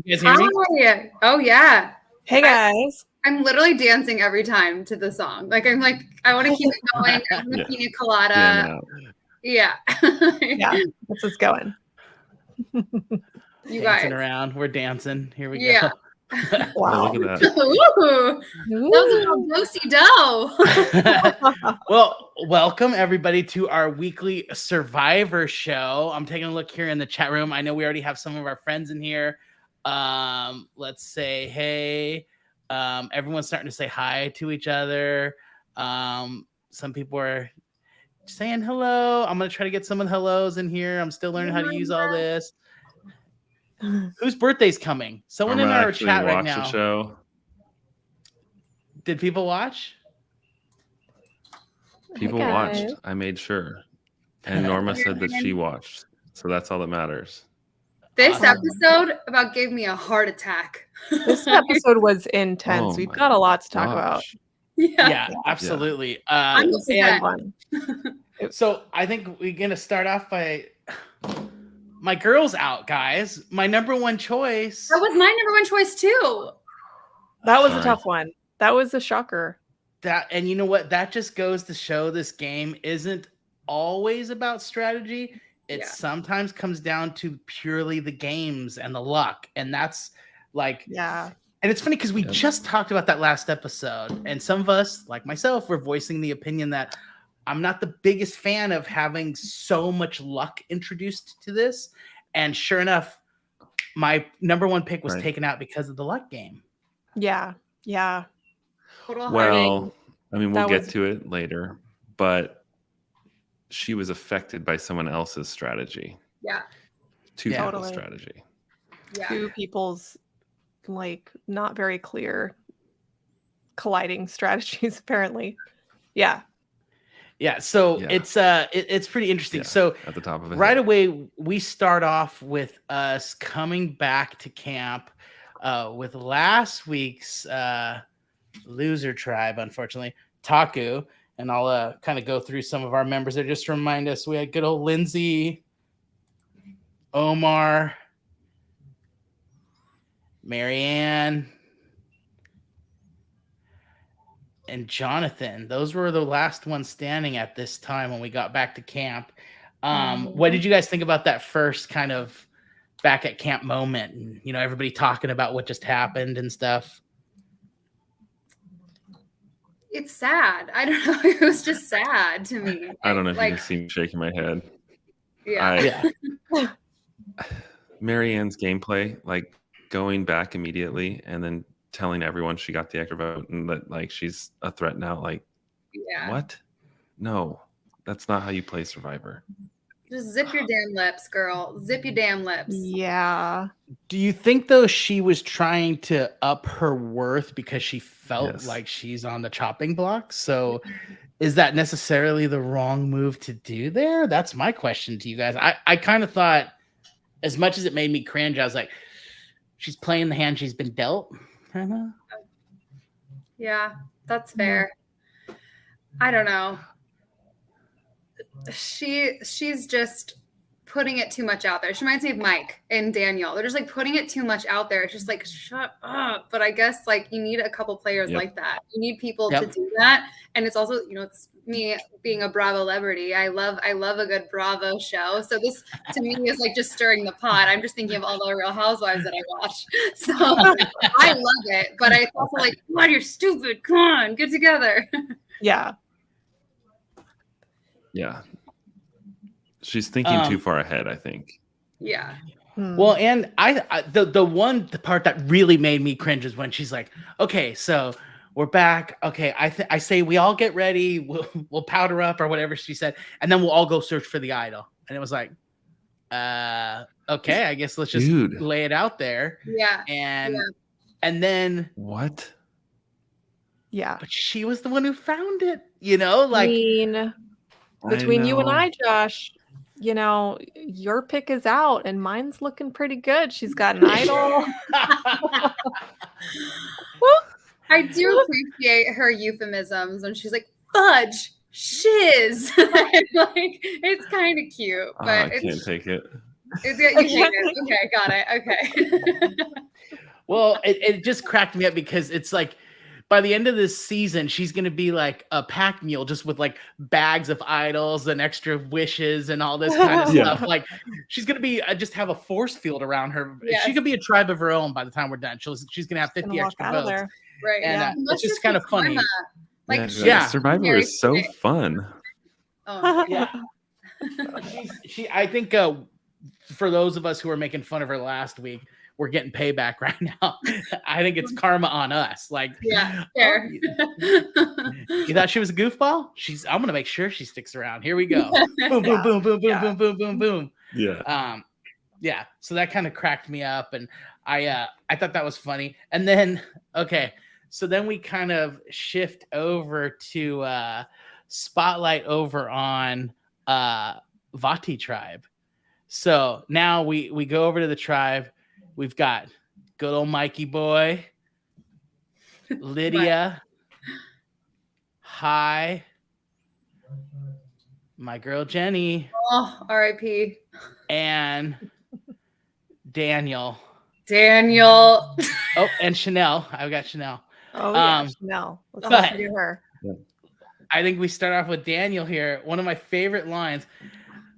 You guys hear me? Hi. Oh yeah. Hey guys. I'm literally dancing every time to the song. Like I'm like, I want to keep it going. I want a pina colada. Yeah. Yeah, this is going. You dancing guys around. We're dancing. Here we go. Wow. Look at that. Ooh. That was a do-si-do. Well, welcome everybody to our weekly Survivor show. I'm taking a look here in the chat room. I know we already have some of our friends in here. Let's say hey. Everyone's starting to say hi to each other. Some people are saying hello. I'm gonna try to get some of the hellos in here. I'm still learning how to use all this. Whose birthday's coming? Someone in our chat right now. The show. Did people watch? People watched. I made sure. And Norma said that she watched. So that's all that matters. This episode about gave me a heart attack. This episode was intense. We've got a lot to talk about. Yeah, absolutely. So I think we're gonna start off by my girl's out, guys. My number one choice. That was my number one choice too. That was a tough one. That was a shocker. And you know what? That just goes to show this game isn't always about strategy. It sometimes comes down to purely the games and the luck. And that's like, and it's funny because we just talked about that last episode. And some of us, like myself, were voicing the opinion that I'm not the biggest fan of having so much luck introduced to this. And sure enough, my number one pick was taken out because of the luck game. Yeah. Well, I mean, we'll get to it later, but she was affected by someone else's strategy. Yeah. Two people's strategy. Yeah. Two people's not very clear colliding strategies, apparently. Yeah. Yeah, so it's pretty interesting. So at the top of it, right away, we start off with us coming back to camp with last week's loser tribe, unfortunately, Taku. And I'll kind of go through some of our members there just to remind us. We had good old Lindsay, Omar, Marianne, and Jonathan. Those were the last ones standing at this time when we got back to camp. What did you guys think about that first kind of back at camp moment? And, you know, everybody talking about what just happened and stuff. It's sad. I don't know. It was just sad to me. I don't know if you can see me shaking my head. Yeah. Marianne's gameplay, going back immediately and then telling everyone she got the extra vote and that she's a threat now. What? No, that's not how you play Survivor. Just zip your damn lips, girl. Zip your damn lips. Yeah. Do you think though she was trying to up her worth because she felt like she's on the chopping block? So is that necessarily the wrong move to do there? That's my question to you guys. I kind of thought, as much as it made me cringe, I was like, she's playing the hand she's been dealt. Yeah, that's fair. I don't know. She's just putting it too much out there. She reminds me of Mike and Daniel. They're just putting it too much out there. It's just shut up. But I guess you need a couple players like that. You need people to do that. And it's also, it's me being a Bravo celebrity. I love a good Bravo show. So this to me is just stirring the pot. I'm just thinking of all the Real Housewives that I watch. So I love it. But it's also what, you're stupid. Come on, get together. Yeah. Yeah. She's thinking too far ahead, I think. Yeah. Well, and the part that really made me cringe is when she's like, okay, so we're back. Okay, I say we all get ready. We'll powder up or whatever she said, and then we'll all go search for the idol. And it was like, okay, I guess let's just lay it out there. Yeah. And then what? Yeah. But she was the one who found it, between you and I, Josh, your pick is out and mine's looking pretty good. She's got an idol. I do appreciate her euphemisms when she's like, fudge, shiz. It's kind of cute. But I can't take it. You hate it. Okay, got it. Okay. Well, it just cracked me up because it's like by the end of this season, she's gonna be like a pack mule, just with like bags of idols and extra wishes and all this kind of stuff. Like she's gonna be just have a force field around her. Yes. She could be a tribe of her own by the time we're done. She's gonna have 50 extra votes, right? And it's just kind of funny. Norma. Like Survivor is so fun. Oh yeah. I think for those of us who are making fun of her last week, we're getting payback right now. I think it's karma on us. Like, fair. You thought she was a goofball? I'm gonna make sure she sticks around. Here we go. Boom, boom, boom, boom, boom, boom, boom, boom, boom. Yeah. So that kind of cracked me up, and I thought that was funny. And then so then we kind of shift over to spotlight over on Vati tribe. So now we go over to the tribe. We've got good old Mikey boy, Lydia, hi, my girl Jenny. Oh, R.I.P. And Daniel. Oh, and Chanel. I've got Chanel. Oh, yeah, Chanel. Let's listen to her. I think we start off with Daniel here. One of my favorite lines.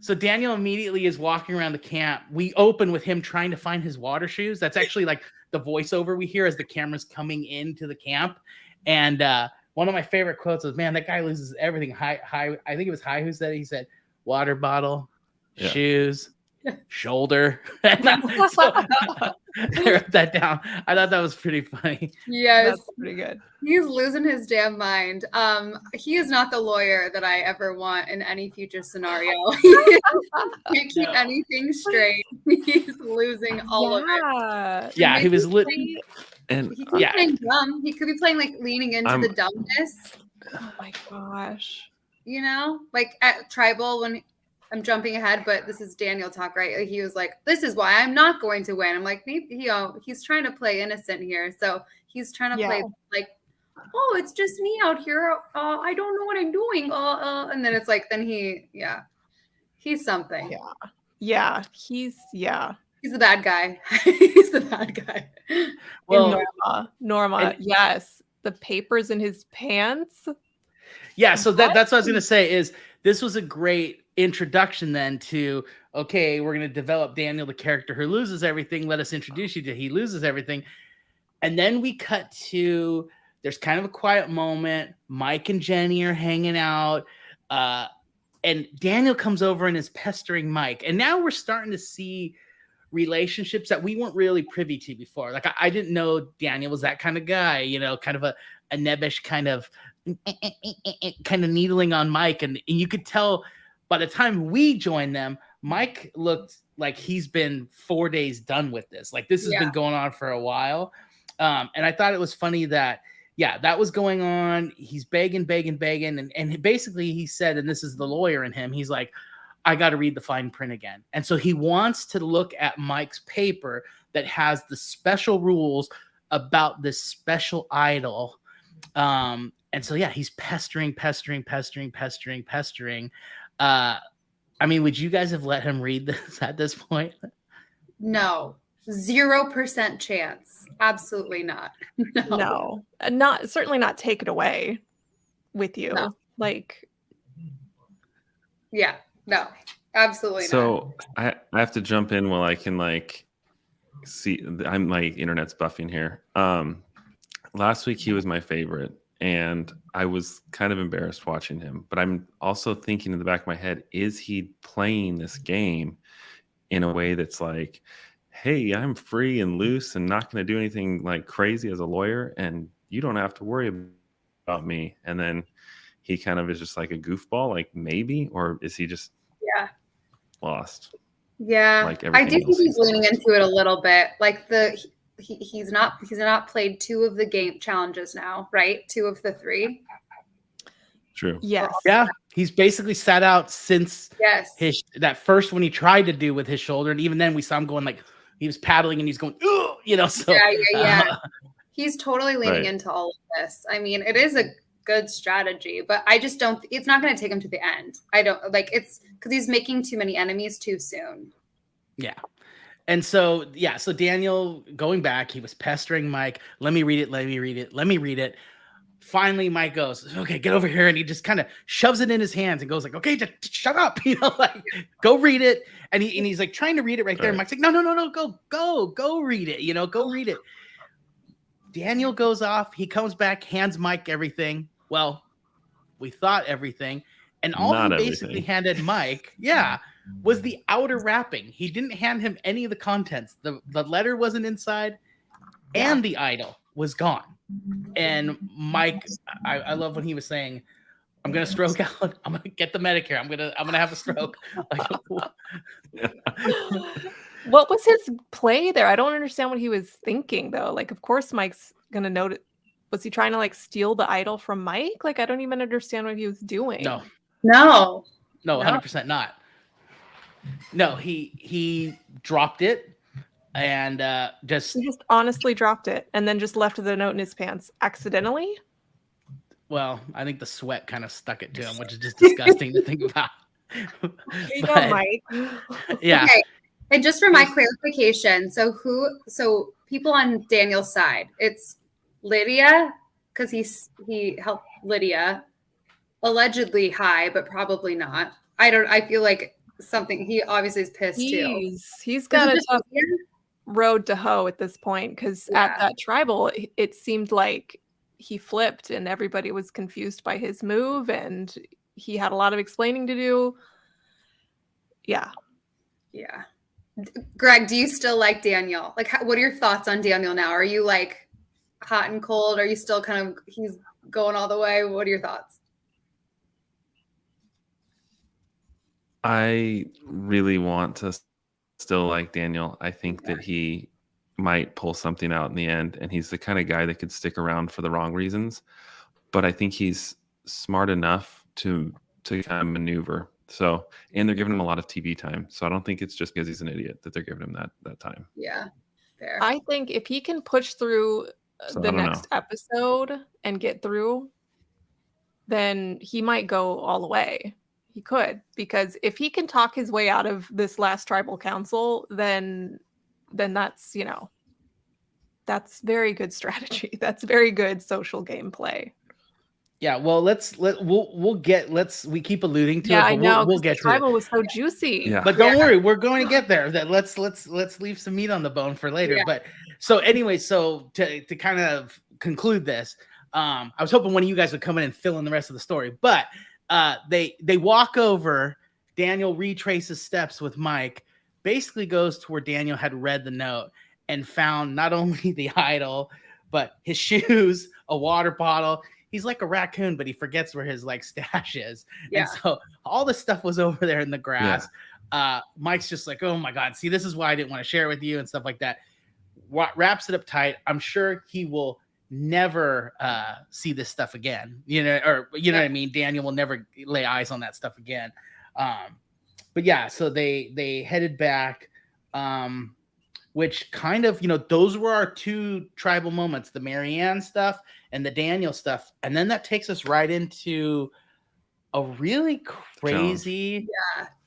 So Daniel immediately is walking around the camp. We open with him trying to find his water shoes. That's actually like the voiceover we hear as the camera's coming into the camp. And one of my favorite quotes was, "Man, that guy loses everything." I think it was Hi who said it. He said, "Water bottle, shoes, shoulder." So, I wrote that down. I thought that was pretty funny. Yes, that's pretty good. He's losing his damn mind. He is not the lawyer that I ever want in any future scenario. He can't keep anything straight. He's losing all of it. Yeah, he was lit. And he could be playing dumb. He could be playing like leaning into the dumbness. Oh my gosh. You know, like at Tribal when I'm jumping ahead, but this is Daniel talk, right? Like he was like, "This is why I'm not going to win." I'm like, maybe he's trying to play innocent here, so he's trying to play like, "Oh, it's just me out here. I don't know what I'm doing." And then it's like, then he's something. He's the bad guy. He's the bad guy. Well, Norma, yes, the papers in his pants. Yeah, so that's what I was gonna say. Is this was a great introduction then to, okay, we're going to develop Daniel, the character who loses everything. Let us introduce you to he loses everything. And then we cut to, there's kind of a quiet moment. Mike and Jenny are hanging out. And Daniel comes over and is pestering Mike. And now we're starting to see relationships that we weren't really privy to before. Like I didn't know Daniel was that kind of guy, kind of a nebbish kind of needling on Mike. And you could tell by the time we joined them, Mike looked like he's been 4 days done with this. Like this has been going on for a while. And I thought it was funny that, that was going on. He's begging. And basically he said, and this is the lawyer in him, he's like, I got to read the fine print again. And so he wants to look at Mike's paper that has the special rules about this special idol. And so, he's pestering. I mean, would you guys have let him read this at this point? No, 0% chance. Absolutely not. No, certainly not take it away with you. No. No, absolutely not. So I have to jump in while I can see. My internet's buffing here. Last week he was my favorite. And I was kind of embarrassed watching him, but I'm also thinking in the back of my head, is he playing this game in a way that's like, hey, I'm free and loose and not going to do anything like crazy as a lawyer, and you don't have to worry about me. And then he kind of is just like a goofball, like maybe, or is he just lost? Yeah, like I do think he's leaning into it a little bit. Like he's not played 2 of the game challenges now, right? 2 of the 3. True. Yes. Yeah. He's basically sat out since that first one he tried to do with his shoulder. And even then we saw him going he was paddling and he's going, ooh, so. Yeah. He's totally leaning into all of this. I mean, it is a good strategy, but I just don't, it's not going to take him to the end. I don't it's because he's making too many enemies too soon. Yeah. And so, yeah, so Daniel going back, he was pestering Mike. Let me read it. Let me read it. Let me read it. Finally, Mike goes, okay, get over here. And he just kind of shoves it in his hands and goes like, okay, just shut up. Like, go read it. And he's like trying to read it right there. And Mike's like, no, go read it. Go read it. Daniel goes off. He comes back, hands Mike everything. Well, we thought everything. And all he basically handed Mike, was the outer wrapping. He didn't hand him any of the contents. The letter wasn't inside, and the idol was gone. And Mike, I love when he was saying, "I'm gonna stroke out. I'm gonna get the Medicare. I'm gonna have a stroke." What was his play there? I don't understand what he was thinking though. Like, of course, Mike's gonna notice. Was he trying to like steal the idol from Mike? Like, I don't even understand what he was doing. No, 100% not. No, he dropped it and he just honestly dropped it and then just left the note in his pants accidentally. Well, I think the sweat kind of stuck it to him, which is just disgusting to think about. Mike. Yeah. Okay. And just for my clarification, so people on Daniel's side, it's Lydia, because he helped Lydia, allegedly high, but probably not. I feel like something, he obviously is pissed too. He's got a tough road to hoe at this point, because at that tribal, it seemed like he flipped and everybody was confused by his move and he had a lot of explaining to do. Yeah. Greg, do you still like Daniel? Like, what are your thoughts on Daniel now? Are you like hot and cold? Are you still kind of, he's going all the way? What are your thoughts? I really want to still like Daniel. I think that he might pull something out in the end, and he's the kind of guy that could stick around for the wrong reasons. But I think he's smart enough to kind of maneuver. So, and they're giving him a lot of TV time. So I don't think it's just because he's an idiot that they're giving him that time. Yeah, fair. I think if he can push through the next episode and get through, then he might go all the way. He could, because if he can talk his way out of this last tribal council, then that's, that's very good strategy. That's very good social gameplay. Yeah, well, we keep alluding to it. Yeah, but I know. We'll get to tribal it. was so juicy. Yeah. But don't worry, we're going to get there. That let's leave some meat on the bone for later. Yeah. But so anyway, so to kind of conclude this, I was hoping one of you guys would come in and fill in the rest of the story. But they walk over. Daniel retraces steps with Mike. Basically goes to where Daniel had read the note and found not only the idol, but his shoes, a water bottle. He's like a raccoon, but he forgets where his stash is. Yeah. And so all this stuff was over there in the grass. Yeah. Mike's just like, oh my God, see, this is why I didn't want to share it with you and stuff like that. Wraps it up tight. I'm sure he will never see this stuff again, or you know what I mean? Daniel will never lay eyes on that stuff again. But yeah, so they headed back, which kind of, those were our two tribal moments, the Marianne stuff and the Daniel stuff. And then that takes us right into a really crazy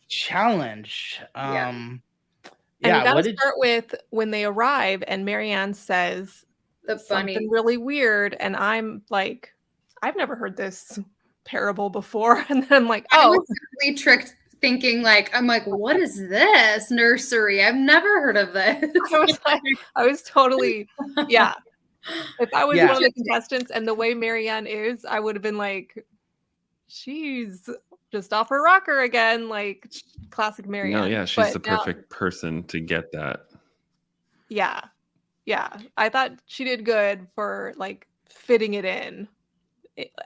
challenge. And you gotta start with when they arrive and Marianne says something really weird. And I'm like, I've never heard this parable before. And then I'm like, I was definitely tricked thinking I'm like, what is this nursery? I've never heard of this. I was totally, yeah. If I was one of the contestants and the way Marianne is, I would have been like, she's just off her rocker again, like classic Marianne. No, yeah, she's the perfect person to get that. Yeah. I thought she did good for fitting it in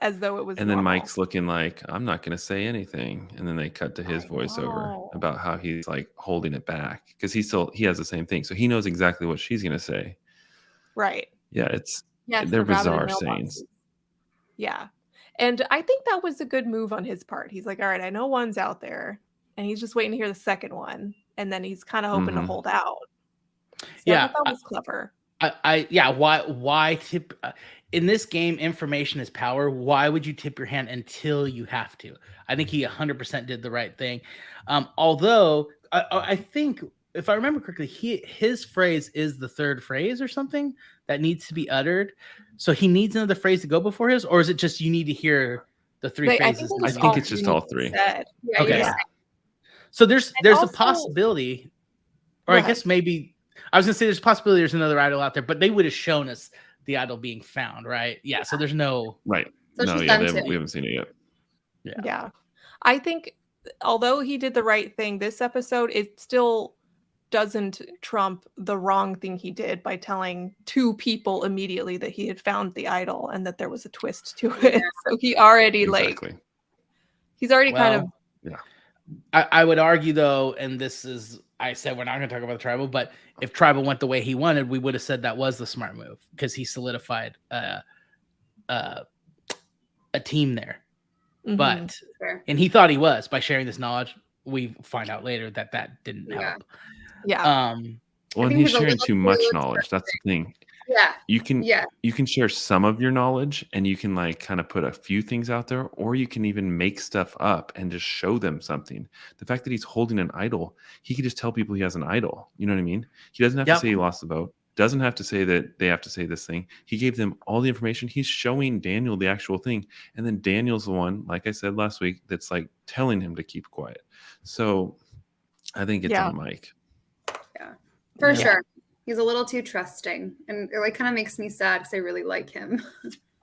as though it was. And then Mike's looking like, I'm not going to say anything. And then they cut to his voiceover about how he's holding it back because he has the same thing. So he knows exactly what she's going to say. Right. Yeah, they're bizarre sayings. Yeah. And I think that was a good move on his part. He's like, all right, I know one's out there. And he's just waiting to hear the second one. And then he's kind of hoping to hold out. So I thought that was clever. Why tip in this game? Information is power. Why would you tip your hand until you have to? I think he 100% did the right thing. Although I think if I remember correctly, his phrase is the third phrase or something that needs to be uttered. So he needs another phrase to go before his, or is it just you need to hear the three phrases? I think it's just all three. Yeah, okay. yeah. So there's also, a possibility, or I guess maybe I was gonna say there's a possibility there's another idol out there, but they would have shown us the idol being found, right? Yeah. So there's no right. So no, yeah, we haven't seen it yet. Yeah. I think although he did the right thing this episode, it still doesn't trump the wrong thing he did by telling two people immediately that he had found the idol and that there was a twist to it. So he already he's already kind of I would argue though, and this is I said we're not going to talk about the tribal, but if tribal went the way he wanted, we would have said that was the smart move because he solidified a team there. But and he thought he was by sharing this knowledge. We find out later that didn't help. Yeah. Well, and he's sharing too much knowledge. That's the thing. Yeah. You can share some of your knowledge and you can like kind of put a few things out there, or you can even make stuff up and just show them something. The fact that he's holding an idol, he could just tell people he has an idol. You know what I mean? He doesn't have to say he lost the vote. Doesn't have to say that they have to say this thing. He gave them all the information. He's showing Daniel the actual thing. And then Daniel's the one, like I said last week, that's like telling him to keep quiet. So I think it's on Mike. Yeah, for sure. He's a little too trusting, and it like kind of makes me sad because I really like him.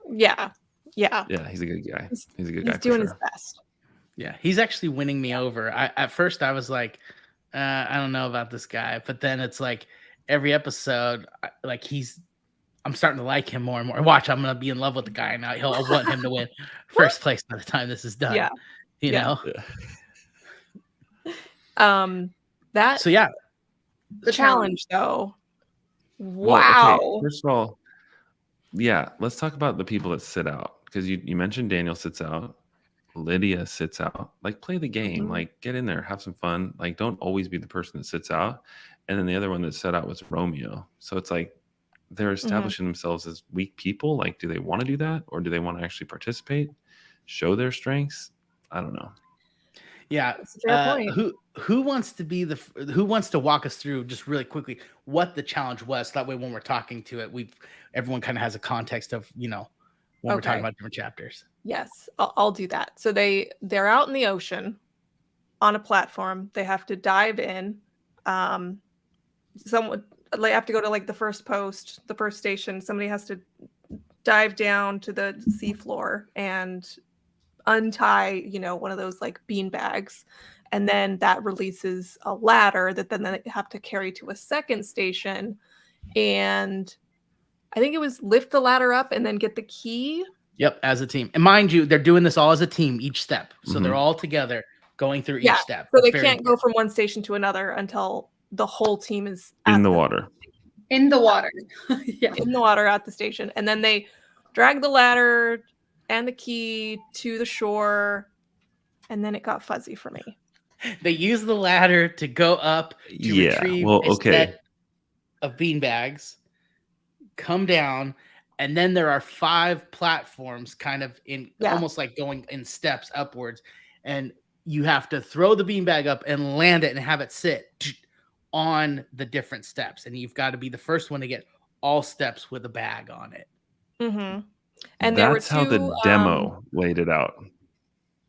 Yeah, he's a good guy. He's a good guy. He's doing his best. Yeah, he's actually winning me over. At first I was like, I don't know about this guy, but then it's like every episode, like I'm starting to like him more and more. Watch, I'm gonna be in love with the guy now. I want him to win first place by the time this is done. Yeah, you know. That. So yeah, the challenge though. Wow. Well, okay. First of all, let's talk about the people that sit out, because you mentioned Daniel sits out, Lydia sits out. Like, play the game, like get in there, have some fun. Like, don't always be the person that sits out. And then the other one that sat out was Romeo. So it's like they're establishing themselves as weak people. Like, do they want to do that, or do they want to actually participate, show their strengths? I don't know. Yeah. Who wants to walk us through just really quickly what the challenge was? So that way when we're talking to it, everyone kind of has a context of, when we're talking about different chapters. Yes, I'll do that. So they're out in the ocean on a platform. They have to dive in. They have to go to like the first station. Somebody has to dive down to the seafloor and untie, one of those like bean bags, and then that releases a ladder that then they have to carry to a second station, and I think it was lift the ladder up and then get the key. Yep, as a team. And mind you, they're doing this all as a team, each step. So they're all together going through each step. So they can't go from one station to another until the whole team is in the water. In the water. In the water at the station. And then they drag the ladder and the key to the shore, and then it got fuzzy for me. They use the ladder to go up to retrieve a set of beanbags, come down, and then there are 5 platforms kind of in almost like going in steps upwards, and you have to throw the beanbag up and land it and have it sit on the different steps, and you've got to be the first one to get all steps with a bag on it. And that's how the demo laid it out.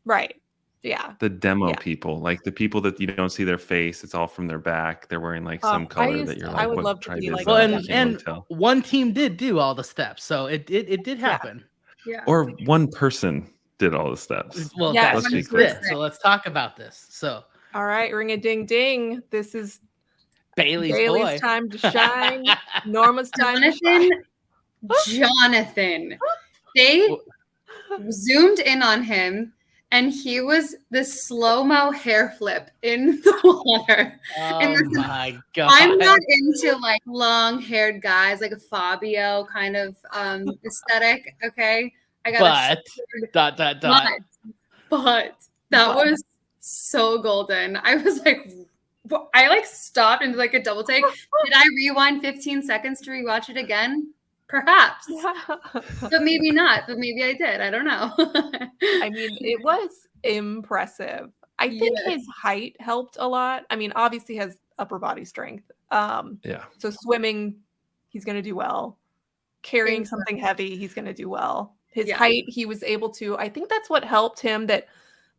Right. Yeah. The demo people, like the people that you don't see their face, it's all from their back. They're wearing like some color that you're like, I would what love to be like, well, and one team did do all the steps, so it did happen. Yeah. Or one person did all the steps. Well, let's be clear. So let's talk about this. So, all right, ring a ding ding. This is Bailey's time to shine. Norma's time to shine. Jonathan. They zoomed in on him, and he was the slow-mo hair flip in the water. Oh my God. I'm not into like long-haired guys, like a Fabio kind of aesthetic. Okay. But that was so golden. I was like, I like stopped and did like a double take. Did I rewind 15 seconds to rewatch it again? Perhaps, but maybe not. But maybe I did. I don't know. I mean, it was impressive. I think his height helped a lot. I mean, obviously has upper body strength. So swimming, he's going to do well. Carrying something heavy, he's going to do well. His height, he was able to. I think that's what helped him. That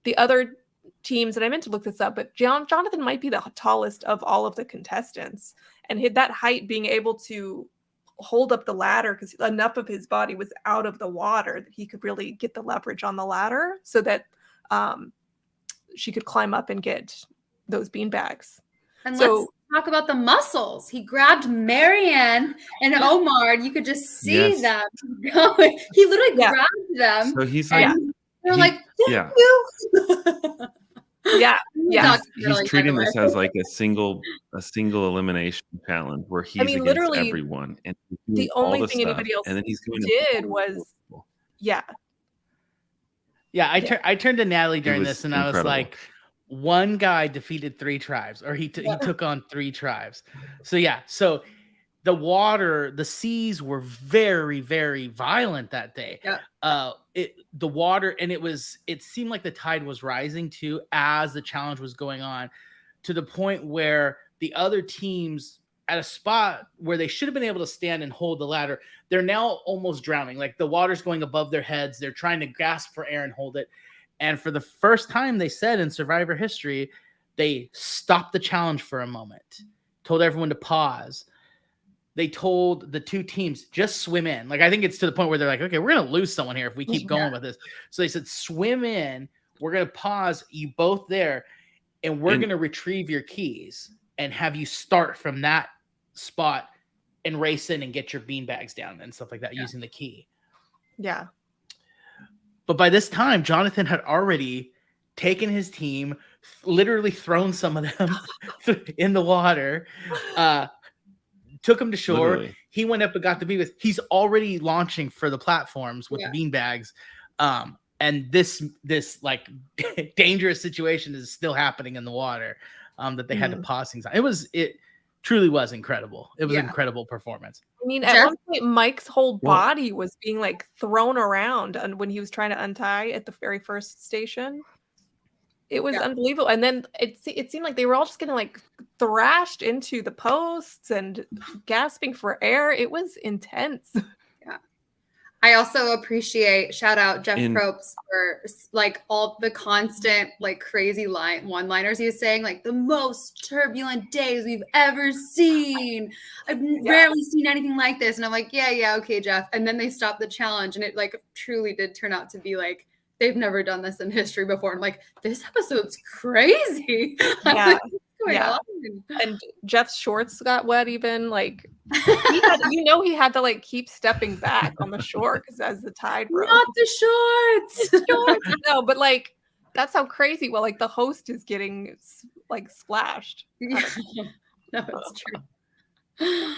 the other teams, and I meant to look this up, but Jonathan might be the tallest of all of the contestants, and that height, being able to hold up the ladder because enough of his body was out of the water that he could really get the leverage on the ladder, so that she could climb up and get those beanbags. And let's talk about the muscles. He grabbed Marianne and Omar. You could just see them going. He literally grabbed them. So he's like, they're like, thank you. He's treating this as like a single elimination challenge where he's against literally everyone, and the only thing anybody else did was I turned to Natalie during this, and I was like, one guy defeated 3 tribes, or he took on 3 tribes. So the seas were very, very violent that day. The water, and it seemed like the tide was rising too as the challenge was going on, to the point where the other teams, at a spot where they should have been able to stand and hold the ladder, they're now almost drowning. Like, the water's going above their heads. They're trying to gasp for air and hold it. And for the first time, they said in Survivor history, they stopped the challenge for a moment, told everyone to pause. They told the 2 teams, just swim in. Like, I think it's to the point where they're like, okay, we're going to lose someone here if we keep going with this. So they said, swim in. We're going to pause. You both there. And we're going to retrieve your keys and have you start from that spot and race in and get your beanbags down and stuff like that using the key. Yeah. But by this time, Jonathan had already taken his team, literally thrown some of them in the water, took them to shore. Literally. He went up and got the beanbags. He's already launching for the platforms with the beanbags. And this like dangerous situation is still happening in the water, that they had to pause things on. It truly was incredible. It was an incredible performance. I mean, at one point, Mike's whole body was being like thrown around, and when he was trying to untie at the very first station, it was unbelievable. And then it seemed like they were all just getting like thrashed into the posts and gasping for air. It was intense. I also appreciate, shout out Jeff Probst for like all the constant like crazy one-liners he was saying, like, the most turbulent days we've ever seen. I've rarely seen anything like this. And I'm like, okay, Jeff. And then they stopped the challenge, and it like truly did turn out to be like, they've never done this in history before. I'm like, this episode's crazy. And Jeff's shorts got wet even. Like, he had to like keep stepping back on the shore because as the tide rose. Not the shorts. No, but like, that's how crazy. Well, like, the host is getting like splashed. No, it's true.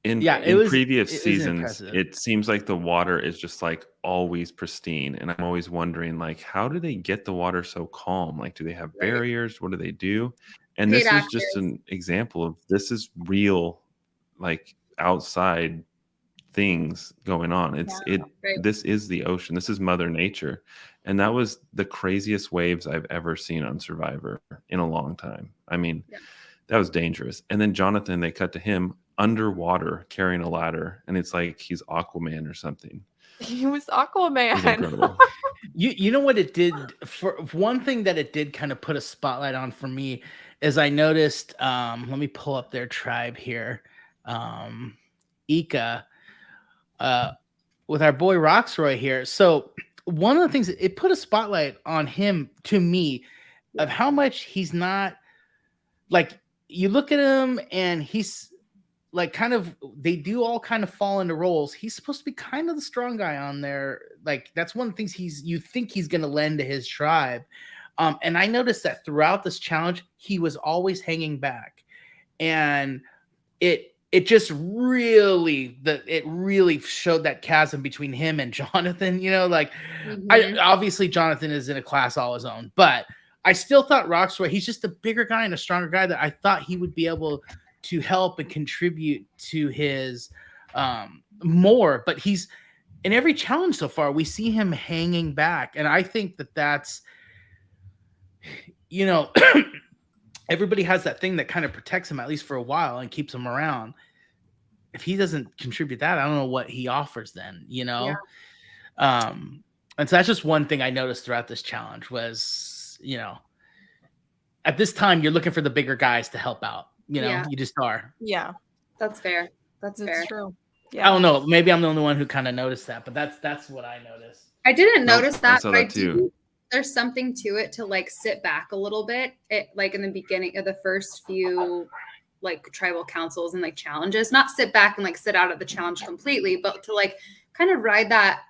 In previous seasons, it seems like the water is just like always pristine, and I'm always wondering, like, how do they get the water so calm? Like, do they have barriers? What do they do? And this is just an example of this is real, like, outside things going on. This is the ocean. This is Mother Nature, and that was the craziest waves I've ever seen on Survivor in a long time. I mean, that was dangerous. And then Jonathan, they cut to him underwater carrying a ladder, and it's like he's Aquaman or something. He was Aquaman. It was incredible. You know what it did? For one thing that it did kind of put a spotlight on for me is I noticed, let me pull up their tribe here. Ika, with our boy Roxroy here. So one of the things, it put a spotlight on him, to me, of how much he's not, like, you look at him and he's like, kind of, they do all kind of fall into roles. He's supposed to be kind of the strong guy on there. Like, that's one of the things you think he's going to lend to his tribe. And I noticed that throughout this challenge, he was always hanging back, and it just really showed that chasm between him and Jonathan. You know, like, obviously Jonathan is in a class all his own, but I still thought Roxroy, he's just a bigger guy and a stronger guy that I thought he would be able to help and contribute to his more. But he's in every challenge so far, we see him hanging back, and I think that that's, you know, everybody has that thing that kind of protects him at least for a while and keeps him around. If he doesn't contribute that, I don't know what he offers then, you know? Yeah. And so that's just one thing I noticed throughout this challenge was, you know, at this time you're looking for the bigger guys to help out, you know, you just are. Yeah. That's fair. That's fair. True. Yeah. I don't know. Maybe I'm the only one who kind of noticed that, but that's what I noticed. I didn't notice that. I saw that too. There's something to it to like sit back a little bit. Like in the beginning of the first few like tribal councils and like challenges, not sit back and like sit out of the challenge completely, but to like kind of ride that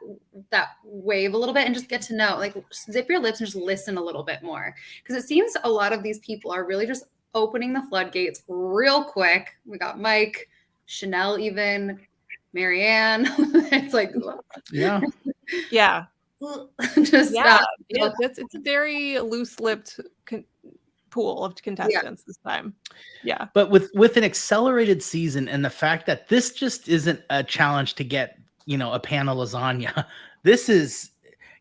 wave a little bit and just get to know, like zip your lips and just listen a little bit more. Because it seems a lot of these people are really just opening the floodgates real quick. We got Mike, Chanel, even Marianne. It's like, yeah. Just it's a very loose-lipped pool of contestants this time. Yeah. But with an accelerated season and the fact that this just isn't a challenge to get, you know, a pan of lasagna. This is,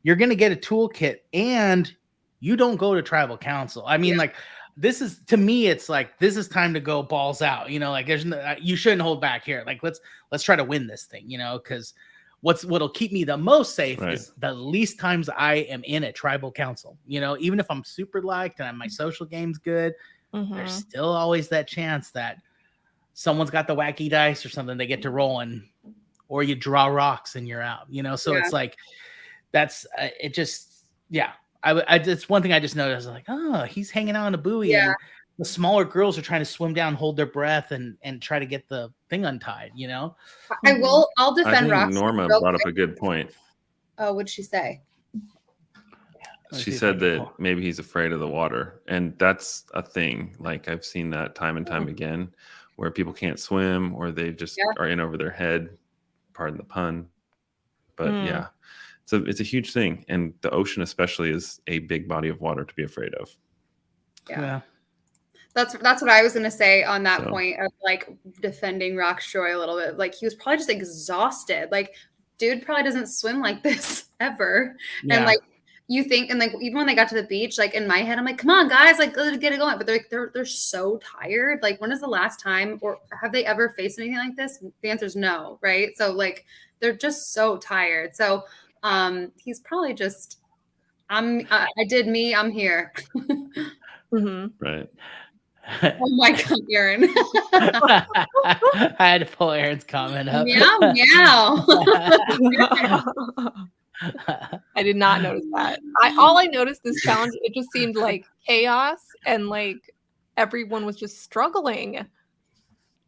you're going to get a toolkit and you don't go to tribal council. I mean, like, this is, to me, it's like, this is time to go balls out, you know, like there's no, you shouldn't hold back here. Like, let's try to win this thing, you know, because what'll keep me the most safe is the least times I am in a tribal council, you know, even if I'm super liked and my social game's good, there's still always that chance that someone's got the wacky dice or something they get to roll and, or you draw rocks and you're out, you know? So it's like, that's, it just, it's one thing I just noticed. I was like, oh, he's hanging out on a buoy and the smaller girls are trying to swim down, hold their breath and try to get the thing untied, you know? I'll defend Roxy. Norma brought up a good point. Oh, what'd she say? She said that maybe he's afraid of the water. And that's a thing. Like I've seen that time and time again where people can't swim or they just are in over their head. Pardon the pun. But it's a huge thing. And the ocean especially is a big body of water to be afraid of. Yeah. That's what I was going to say on that point of like defending Rockstroy a little bit. Like he was probably just exhausted. Like dude probably doesn't swim like this ever. And like you think, and like even when they got to the beach, like in my head, I'm like, come on guys, like let's get it going. But they're so tired. Like when is the last time, or have they ever faced anything like this? The answer is no. Right. So like, they're just so tired. So he's probably just, I did me, I'm here. Right. Oh my God, Aaron. I had to pull Aaron's comment up. Meow, meow. I did not notice that. All I noticed this challenge, it just seemed like chaos and like everyone was just struggling.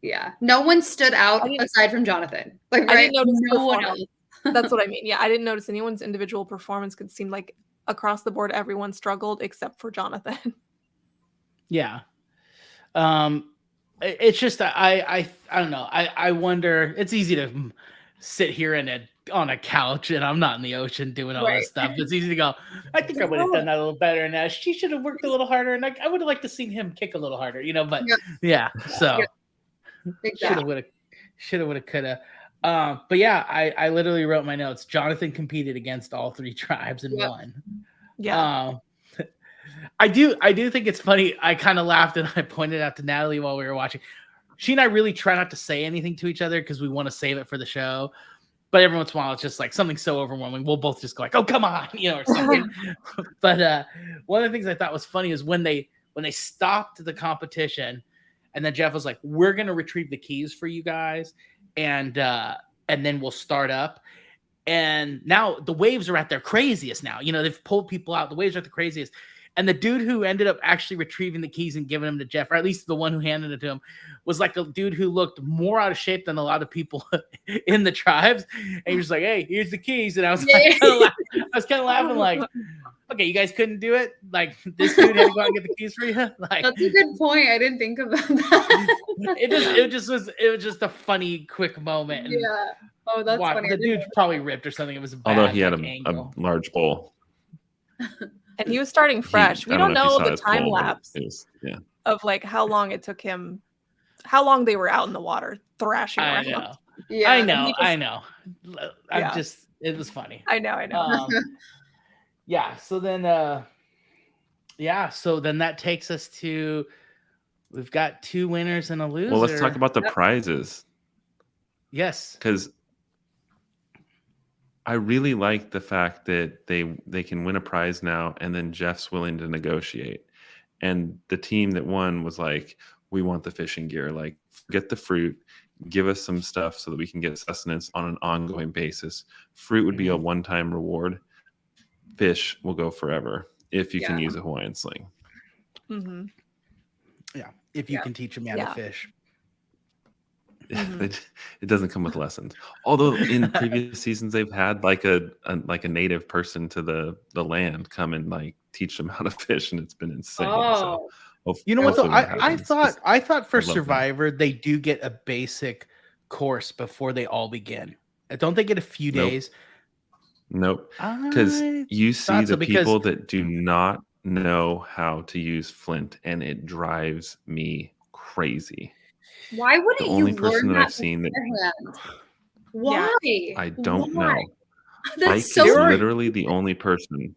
Yeah. No one stood out aside from Jonathan. Like, I didn't notice no one else. That's what I mean. Yeah, I didn't notice anyone's individual performance. It seemed like across the board, everyone struggled except for Jonathan. Yeah. It's just I don't know. I wonder. It's easy to sit here on a couch and I'm not in the ocean doing all this stuff. It's easy to go, I think I would have done that a little better, and she should have worked a little harder, and I would have liked to seen him kick a little harder, you know. But so exactly. shoulda, woulda, coulda. But yeah, I literally wrote my notes. Jonathan competed against all three tribes and won. Yeah. I do think it's funny. I kind of laughed and I pointed out to Natalie while we were watching. She and I really try not to say anything to each other because we want to save it for the show. But every once in a while, it's just like something so overwhelming. We'll both just go like, "Oh, come on," you know, or something. But one of the things I thought was funny is when they stopped the competition, and then Jeff was like, "We're gonna retrieve the keys for you guys, and then we'll start up." And now the waves are at their craziest. Now, you know, they've pulled people out. The waves are at the craziest. And the dude who ended up actually retrieving the keys and giving them to Jeff, or at least the one who handed it to him, was like a dude who looked more out of shape than a lot of people in the tribes. And he was like, "Hey, here's the keys." And I was kind of laughing, like, "Okay, you guys couldn't do it. Like this dude had to go out and get the keys for you." Like, that's a good point. I didn't think about that. it was just a funny, quick moment. And oh, that's funny. The dude probably ripped or something. It was although he had a large bowl. And he was starting fresh. We don't know the time lapse of like how long it took him, how long they were out in the water thrashing around. I know. It was funny. I know. So then that takes us to We've got 2 winners and a loser. Well, let's talk about the prizes. Yes. Because I really like the fact that they can win a prize now, and then Jeff's willing to negotiate. And the team that won was like, we want the fishing gear. Like, forget the fruit. Give us some stuff so that we can get sustenance on an ongoing basis. Fruit would be a one-time reward. Fish will go forever if you can use a Hawaiian sling. Mm-hmm. Yeah, if you can teach a man to fish. It doesn't come with lessons. Although in previous seasons they've had like a native person to the land come and like teach them how to fish, and it's been insane. So you know what though? I thought for Survivor they do get a basic course before they all begin. Don't they get a few days? Nope. Because you see the people that do not know how to use flint, and it drives me crazy. Why wouldn't the only you person learn that I've seen that why? I don't know. That's Mike so is literally the only person.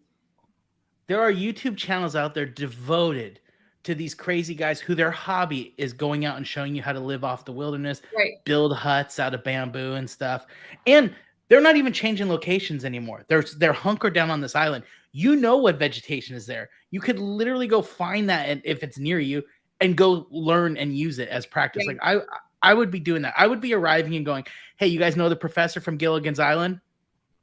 There are YouTube channels out there devoted to these crazy guys who their hobby is going out and showing you how to live off the wilderness, build huts out of bamboo and stuff. And they're not even changing locations anymore. They're hunkered down on this island. You know what vegetation is there. You could literally go find that, and if it's near you, and go learn and use it as practice. Like I would be doing that. I would be arriving and going, hey, you guys know the professor from Gilligan's Island?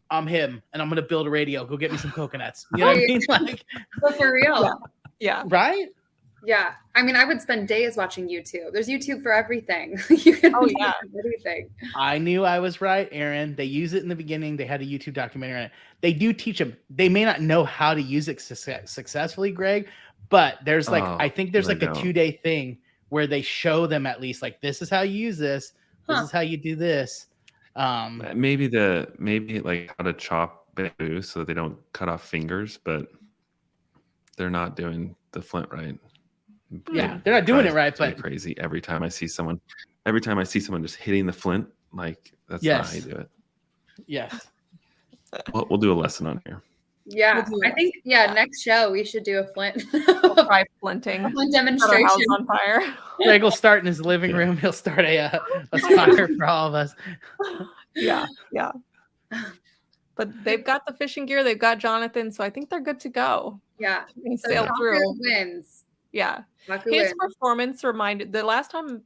I'm him, and I'm going to build a radio. Go get me some coconuts. You know what I mean? Like, but for real. Yeah. Right? Yeah. I mean, I would spend days watching YouTube. There's YouTube for everything. You can do everything. I knew I was right, Aaron. They use it in the beginning. They had a YouTube documentary on it. They do teach them. They may not know how to use it successfully, Greg, but there's like, I think there's like a 2-day thing where they show them at least like, this is how you use this. This is how you do this. Maybe like how to chop bamboo so that they don't cut off fingers, but they're not doing the flint right. Yeah, they're not doing it right, but crazy every time I see someone just hitting the flint, like that's not how you do it. Yes. We'll do a lesson on here. Yeah, I think next show we should do a flint. Try flinting. A flint demonstration. House on fire. Greg will start in his living room. He'll start a fire for all of us. Yeah. But they've got the fishing gear. They've got Jonathan, so I think they're good to go. Yeah, he sailed through. Wins. Yeah, his performance reminded the last time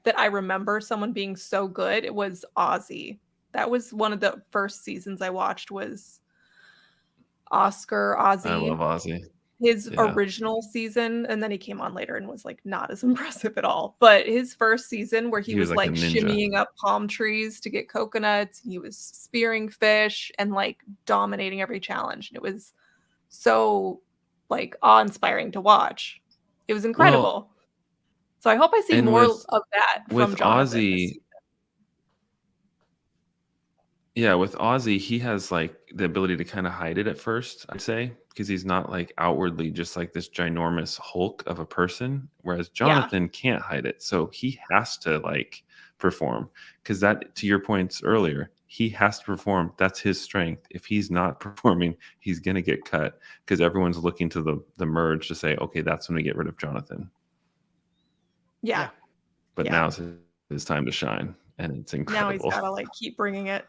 that I remember someone being so good. It was Ozzy. That was one of the first seasons I watched. Was Ozzy. I love Ozzy. His original season, and then he came on later and was like not as impressive at all. But his first season where he was like shimmying up palm trees to get coconuts, and he was spearing fish and like dominating every challenge. And it was so like awe-inspiring to watch. It was incredible. Well, so I hope I see more of that from with Jonathan Ozzy. Yeah, with Ozzy, he has like the ability to kind of hide it at first, I'd say, because he's not like outwardly just like this ginormous hulk of a person, whereas Jonathan can't hide it. So he has to like perform, because that, to your points earlier, he has to perform. That's his strength. If he's not performing, he's going to get cut, because everyone's looking to the merge to say, okay, that's when we get rid of Jonathan. Yeah. But now's his time to shine, and it's incredible. Now he's got to like keep bringing it.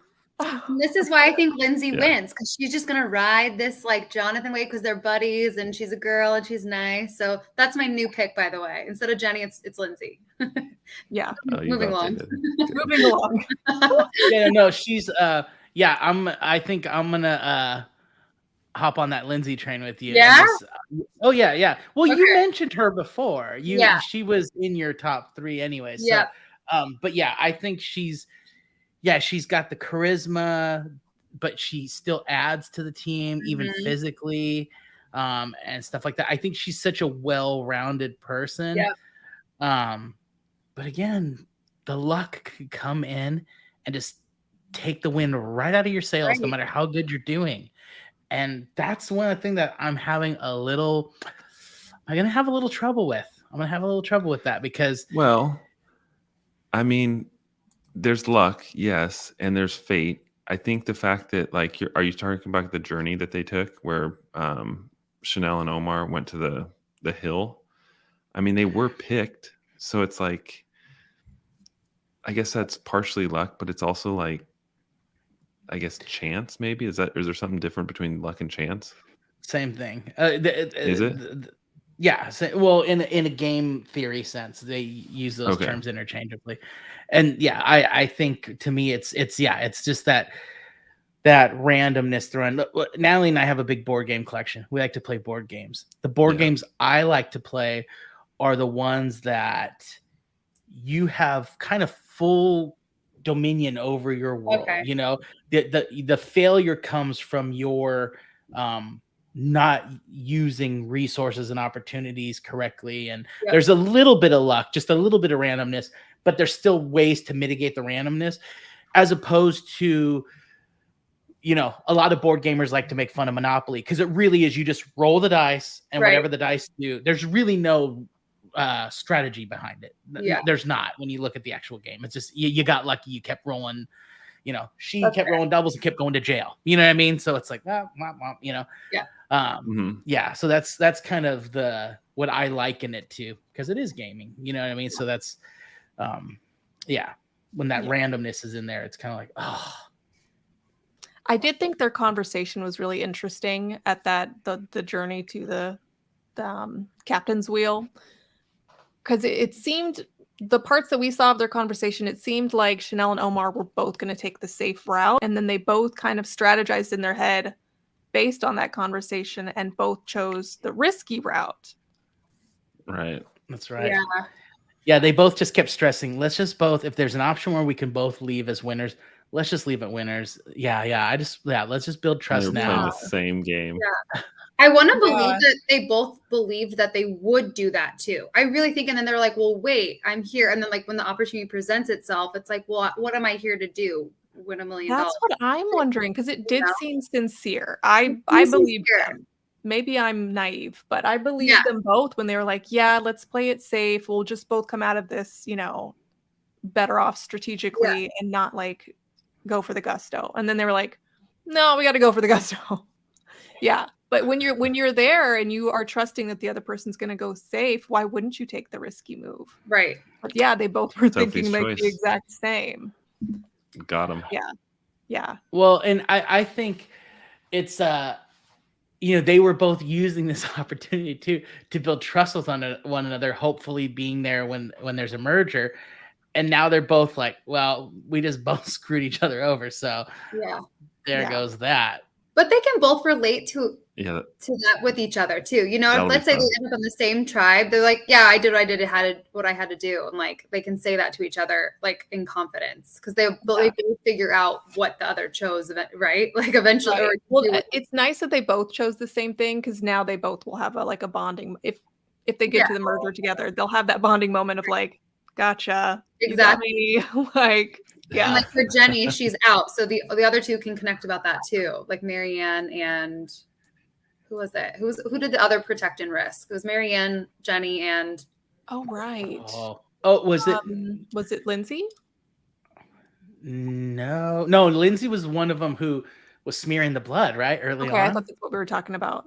This is why I think Lindsay wins, because she's just gonna ride this like Jonathan way because they're buddies and she's a girl and she's nice. So that's my new pick, by the way. Instead of Jenny, it's Lindsay. Yeah. Moving along. Moving along. No, she's I think I'm gonna hop on that Lindsay train with you. Yeah. Well, you mentioned her before. She was in your top 3 anyway. So, but I think she's got the charisma, but she still adds to the team, even physically, and stuff like that. I think she's such a well-rounded person. Yeah. But again, the luck could come in and just take the wind right out of your sails, no matter how good you're doing. And that's one of the things that I'm going to have a little trouble with. I'm going to have a little trouble with that because... Well, I mean... There's luck, yes, and there's fate. I think the fact that like are you talking about the journey that they took where Chanel and Omar went to the hill? I mean, they were picked, so it's like, I guess that's partially luck, but it's also like, I guess chance. Maybe is there something different between luck and chance? Same thing. Is it? Yeah. Well, in a game theory sense, they use those terms interchangeably, and yeah, I think to me it's just that randomness thrown. Natalie and I have a big board game collection. We like to play board games. The board games I like to play are the ones that you have kind of full dominion over your world. Okay. You know, the failure comes from your not using resources and opportunities correctly, and there's a little bit of luck, just a little bit of randomness, but there's still ways to mitigate the randomness, as opposed to, you know, a lot of board gamers like to make fun of Monopoly because it really is, you just roll the dice and whatever the dice do, there's really no strategy behind it. There's not, when you look at the actual game. It's just you got lucky, you kept rolling, you know, she kept rolling doubles and kept going to jail, you know what I mean? So it's like, you know. So that's kind of what I liken it to, because it is gaming, you know what I mean? So that's when that randomness is in there, it's kind of like, oh. I did think their conversation was really interesting at the journey to the captain's wheel, because it seemed, the parts that we saw of their conversation, it seemed like Chanel and Omar were both going to take the safe route, and then they both kind of strategized in their head based on that conversation and both chose the risky route. Right. That's right. Yeah, they both just kept stressing, let's just both, if there's an option where we can both leave as winners, let's just leave it winners. Let's just build trust now. Playing the same game. Yeah. I want to believe that they both believed that they would do that too. I really think, and then they're like, well, wait, I'm here. And then like when the opportunity presents itself, it's like, well, what am I here to do? Win $1 million. That's what I'm wondering, because it did seem sincere. I believe them. Maybe I'm naive, but I believe them both when they were like, yeah, let's play it safe. We'll just both come out of this, you know, better off strategically and not like go for the gusto. And then they were like, no, we got to go for the gusto. But when you're there and you are trusting that the other person's going to go safe, why wouldn't you take the risky move? Right. But they both were thinking like the exact same. Got him. Yeah. Well, and I think it's you know, they were both using this opportunity to build trust with one another, hopefully being there when there's a merger. And now they're both like, well, we just both screwed each other over. So there goes that. But they can both relate to that with each other too. You know, let's say they end up on the same tribe. They're like, yeah, I did what I had to do. And like, they can say that to each other, like in confidence, because they figure out what the other chose, right? Like eventually. Right. Well, it's nice that they both chose the same thing, because now they both will have a bonding. If they get to the merger together, they'll have that bonding moment of like, gotcha. Exactly. Like, and like for Jenny, she's out. So the other two can connect about that too. Like Marianne and who was it? Who did the other protect and risk? It was Marianne, Jenny, and right. Was it Lindsay? No, Lindsay was one of them who was smearing the blood, right? Early on. I thought that's what we were talking about.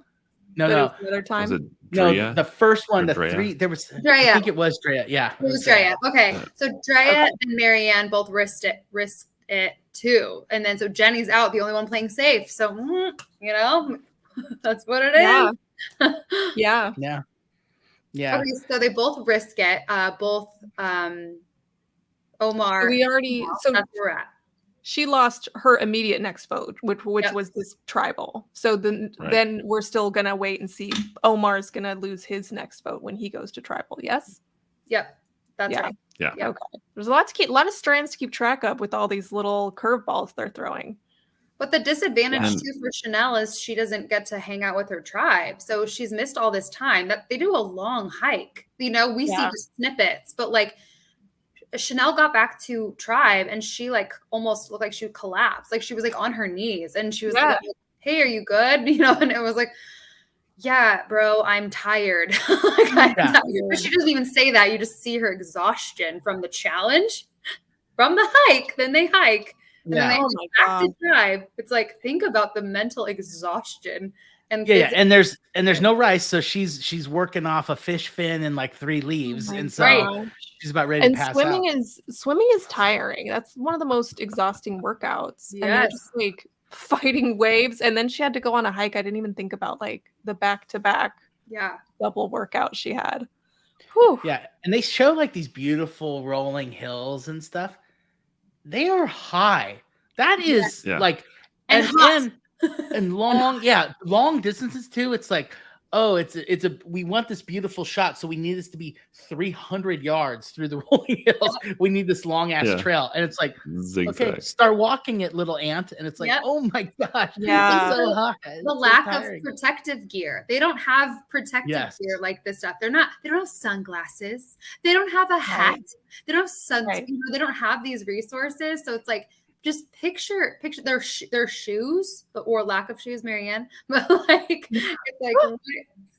No. Another time. Was it Drea? No, the first one, the Drea? three. There was Drea. I think it was Drea. Yeah, it was Drea. Okay, so Drea and Marianne both risked it too, and then so Jenny's out, the only one playing safe. So you know, that's what it is. Yeah. Okay, so they both risk it. Both Omar. So we already that's where we're at. She lost her immediate next vote, which was this tribal. So then we're still gonna wait and see. Omar's gonna lose his next vote when he goes to tribal. Yes. Yep. That's right. Yeah. Okay. There's a lot of strands to keep track of with all these little curveballs they're throwing. But the disadvantage too for Chanel is she doesn't get to hang out with her tribe, so she's missed all this time. That they do a long hike. You know, we see just snippets, but like. Chanel got back to tribe and she like almost looked like she would collapse. Like she was like on her knees and she was like, hey, are you good? You know, and it was like, yeah, bro, I'm tired. But she doesn't even say that. You just see her exhaustion from the challenge, from the hike. Then they hike and then they go back to tribe. It's like, think about the mental exhaustion And and there's no rice, so she's working off a fish fin and like 3 leaves, and so she's about ready to pass swimming out. Swimming is tiring. That's one of the most exhausting workouts. And they're just like fighting waves. And then she had to go on a hike. I didn't even think about like the back-to-back double workout she had. Whew. Yeah, and they show like these beautiful rolling hills and stuff. They are high. That is like and long, long distances too. It's like, we want this beautiful shot, so we need this to be 300 yards through the rolling hills. We need this long ass trail, and it's like, okay, start walking it, little ant, and it's like, oh my gosh, it's so high. The lack of protective gear. They don't have protective gear like this stuff. They don't have sunglasses. They don't have a hat. They don't have they don't have these resources. So it's like, just picture their shoes, or lack of shoes, Marianne. But like, it's like,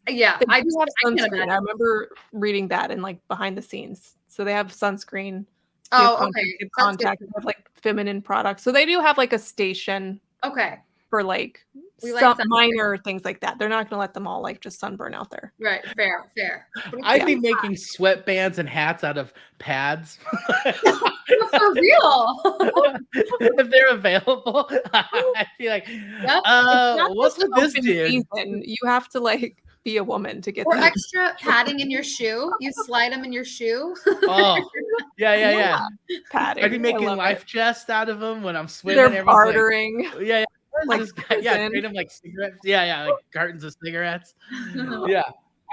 I have sunscreen. I remember reading that in like behind the scenes. So they have sunscreen. Contact. They have like feminine products. So they do have like a station. For like some minor things like that. They're not going to let them all like just sunburn out there. Right. Fair. I'd be making sweatbands and hats out of pads. For real. If they're available, I'd be like, what's with this dude? You have to like be a woman to get extra padding in your shoe. You slide them in your shoe. Yeah. Padding. I'd be making life vests out of them when I'm swimming. They're bartering. Like, treat them like cigarettes. Like cartons of cigarettes.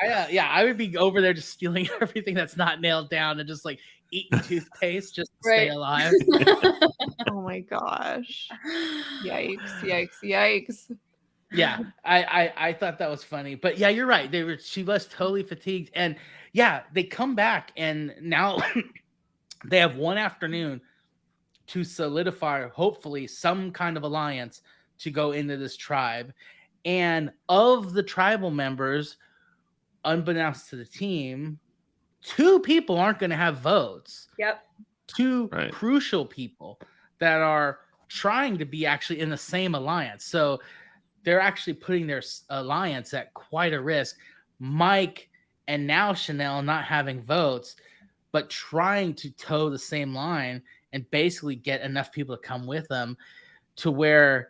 I would be over there just stealing everything that's not nailed down and just like eating toothpaste just to stay alive. Oh my gosh. Yikes. Yeah, I thought that was funny. But yeah, you're right. She was totally fatigued. And they come back, and now they have one afternoon to solidify, hopefully, some kind of alliance to go into this tribe. And of the tribal members, unbeknownst to the team, 2 people aren't going to have votes. 2 crucial people that are trying to be actually in the same alliance. So they're actually putting their alliance at quite a risk. Mike and now Chanel not having votes, but trying to toe the same line and basically get enough people to come with them to where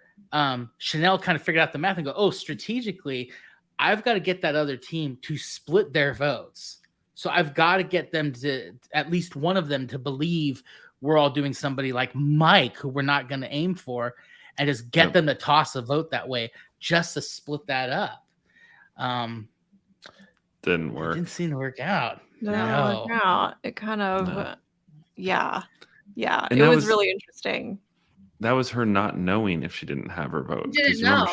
Chanel kind of figured out the math and go, strategically, I've got to get that other team to split their votes. So I've got to get them to, at least one of them, to believe we're all doing somebody like Mike, who we're not going to aim for, and just get them to toss a vote that way just to split that up. Didn't work. It didn't seem to work out. No. It kind of, Yeah. It was really interesting. That was her not knowing if she didn't have her vote. Because remember,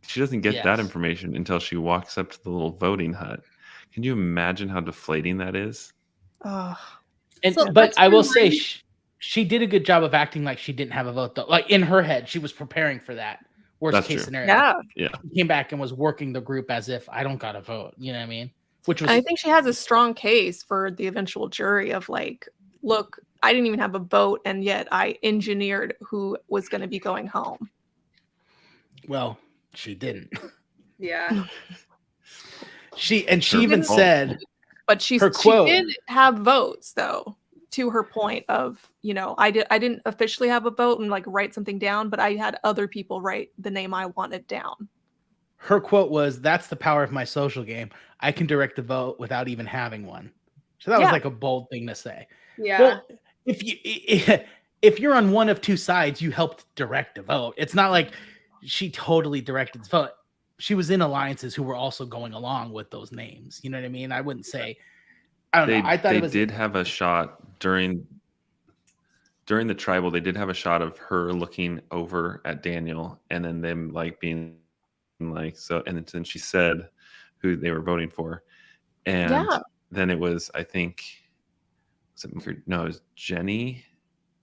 she doesn't get that information until she walks up to the little voting hut. Can you imagine how deflating that is? But I will say she did a good job of acting like she didn't have a vote, though. Like in her head, she was preparing for that worst case scenario. Yeah. She came back and was working the group as if I don't got a vote. You know what I mean? I think she has a strong case for the eventual jury of like, look, I didn't even have a vote, and yet I engineered who was going to be going home. Well, she didn't. Yeah. She even said, but she did have votes, though. To her point of, I didn't officially have a vote and like write something down, but I had other people write the name I wanted down. Her quote was, "That's the power of my social game. I can direct a vote without even having one." So that was like a bold thing to say. Yeah. Well, if you're on one of 2 sides, you helped direct a vote. It's not like she totally directed the vote. She was in alliances who were also going along with those names. You know what I mean? I wouldn't say. I don't know. I thought they did have a shot during the tribal. They did have a shot of her looking over at Daniel, and then them like being like so. And then she said who they were voting for, and then it was, I think, it was Jenny,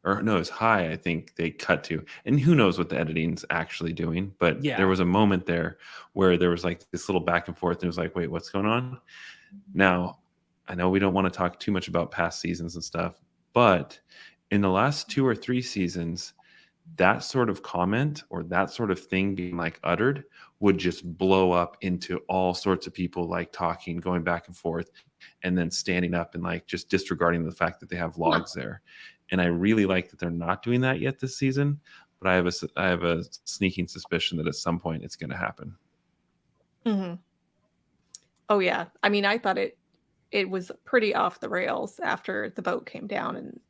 or no, it was Hi. I think they cut to, and who knows what the editing's actually doing, but there was a moment there where there was like this little back and forth, and it was like, wait, what's going on now? I know we don't want to talk too much about past seasons and stuff, but in the last 2 or 3 seasons, that sort of comment or that sort of thing being like uttered would just blow up into all sorts of people like talking, going back and forth, and then standing up and like just disregarding the fact that they have logs there. And I really like that they're not doing that yet this season, but I have a sneaking suspicion that at some point it's going to happen. Mm-hmm. Oh yeah, I mean, I thought it was pretty off the rails after the vote came down, and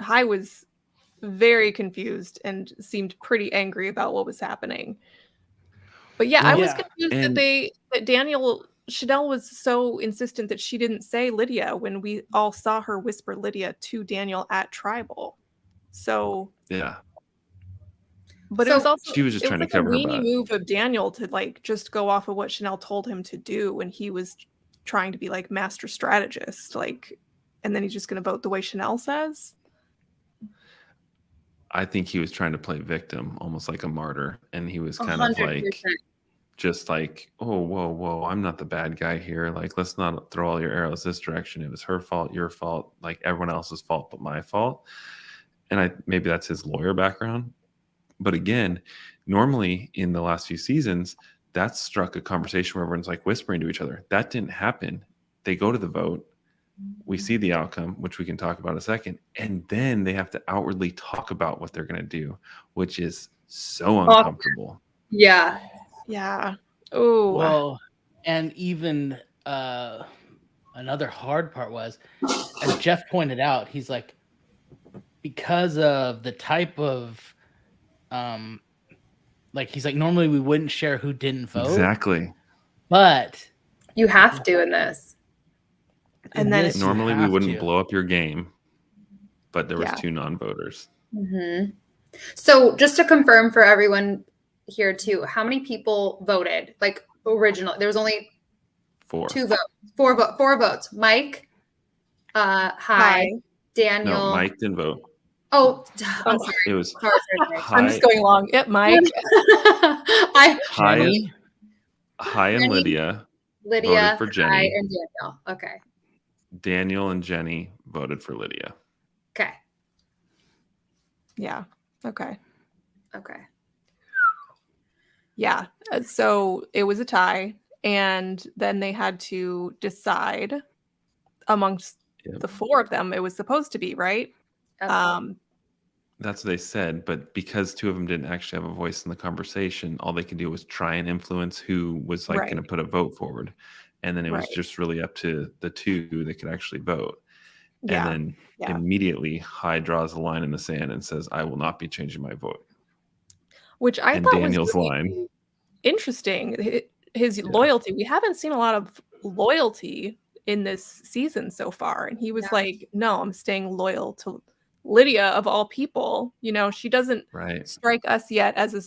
Hai was very confused and seemed pretty angry about what was happening. But yeah, I was confused that Daniel Chanel was so insistent that she didn't say Lydia when we all saw her whisper Lydia to Daniel at Tribal. So yeah. But it was also she was just trying to cover a her butt. move of Daniel to like just go off of what Chanel told him to do when he was trying to be like master strategist, like, and then he's just going to vote the way Chanel says. I think he was trying to play victim, almost like a martyr, and he was kind 100%. Of like, just like, oh, whoa, I'm not the bad guy here. Like, let's not throw all your arrows this direction. It was her fault, your fault, like everyone else's fault, but my fault. And maybe that's his lawyer background. But again, normally in the last few seasons, that's struck a conversation where everyone's like whispering to each other. That didn't happen. They go to the vote. We see the outcome, which we can talk about in a second. And then they have to outwardly talk about what they're going to do, which is so uncomfortable. Yeah. Yeah. Oh. Well, and even another hard part was, as Jeff pointed out, he's like, because of the type of like, he's like, normally we wouldn't share who didn't vote. Exactly. But you have to in this. And then normally we wouldn't blow up your game, but there was 2 non-voters. Mm-hmm. So just to confirm for everyone here too, how many people voted? Like original, there was only 4. 2 votes. 4 votes. Mike, Hai, Daniel. No, Mike didn't vote. Oh, I'm sorry. It was. Sorry. I'm just going along. Yep, Mike. Hai and Lydia voted for Jenny. Hai and Daniel. Okay. Daniel and Jenny voted for Lydia. Okay. Yeah. Okay. Yeah. So it was a tie, and then they had to decide amongst the 4 of them. It was supposed to be, right? That's what they said, but because 2 of them didn't actually have a voice in the conversation, all they could do was try and influence who was like going to put a vote forward. And then it was just really up to the 2 that could actually vote. Yeah. And then immediately Hai draws a line in the sand and says, I will not be changing my vote. Which I thought Daniel's was really line. Interesting. His loyalty. We haven't seen a lot of loyalty in this season so far. And he was like, no, I'm staying loyal to Lydia of all people. You know, she doesn't strike us yet as a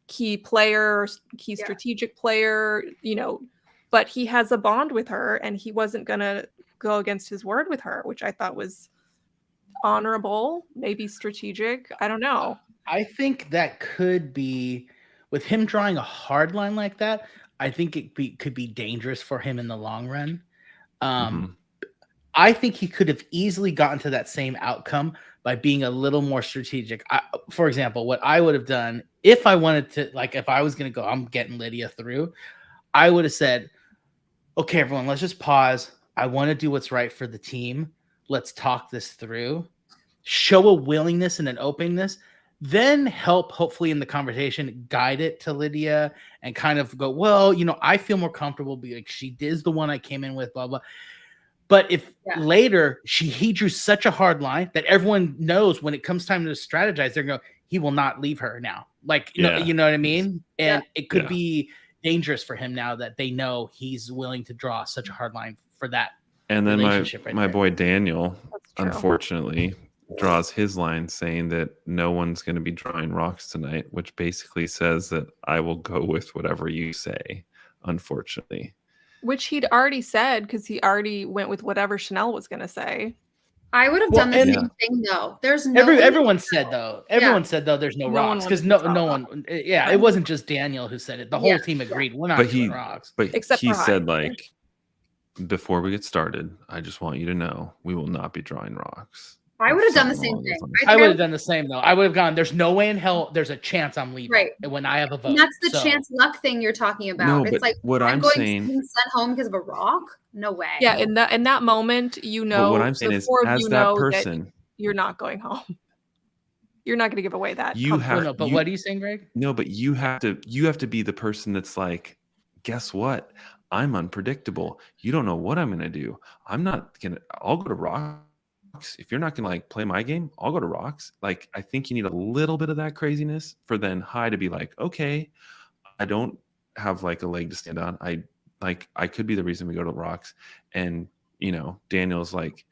key player, key strategic player, you know, but he has a bond with her and he wasn't going to go against his word with her, which I thought was honorable, maybe strategic. I don't know. I think that could be, with him drawing a hard line like that, I think it could be dangerous for him in the long run. I think he could have easily gotten to that same outcome by being a little more strategic. For example, what I would have done if I wanted to, like, if I was going to go, I'm getting Lydia through, I would have said, okay, everyone, let's just pause. I want to do what's right for the team. Let's talk this through. Show a willingness and an openness. Then help, hopefully, in the conversation, guide it to Lydia and kind of go, well, you know, I feel more comfortable being like, she is the one I came in with, blah, blah. But if later he drew such a hard line that everyone knows when it comes time to strategize, they're going to go, he will not leave her now. Like, you know what I mean? And it could be dangerous for him now that they know he's willing to draw such a hard line for that. And then my boy Daniel, unfortunately, draws his line saying that no one's going to be drawing rocks tonight, which basically says that I will go with whatever you say, unfortunately. Which he'd already said, because he already went with whatever Chanel was going to say. I would have done the same thing though. There's no everyone said though. Everyone said though there's no rocks because no one. Yeah, it wasn't just Daniel who said it. The whole team agreed. We're not doing rocks. But he said like, before we get started, I just want you to know we will not be drawing rocks. I would have done the same thing. I would have done the same though. I would have gone, there's no way in hell there's a chance I'm leaving. Right. When I have a vote. And that's the chance luck thing you're talking about. No, it's but like what I'm saying, being sent home because of a rock? No way. Yeah, in that moment, but what I'm saying is, as that person, you're not going home. You're not going to give away that. But what are you saying, Greg? No, but you have to be the person that's like, guess what? I'm unpredictable. You don't know what I'm going to do. I'll go to rocks. If you're not going to like play my game, I'll go to rocks. Like, I think you need a little bit of that craziness for then High to be like, okay, I don't have like a leg to stand on. I could be the reason we go to rocks. And, Daniel's like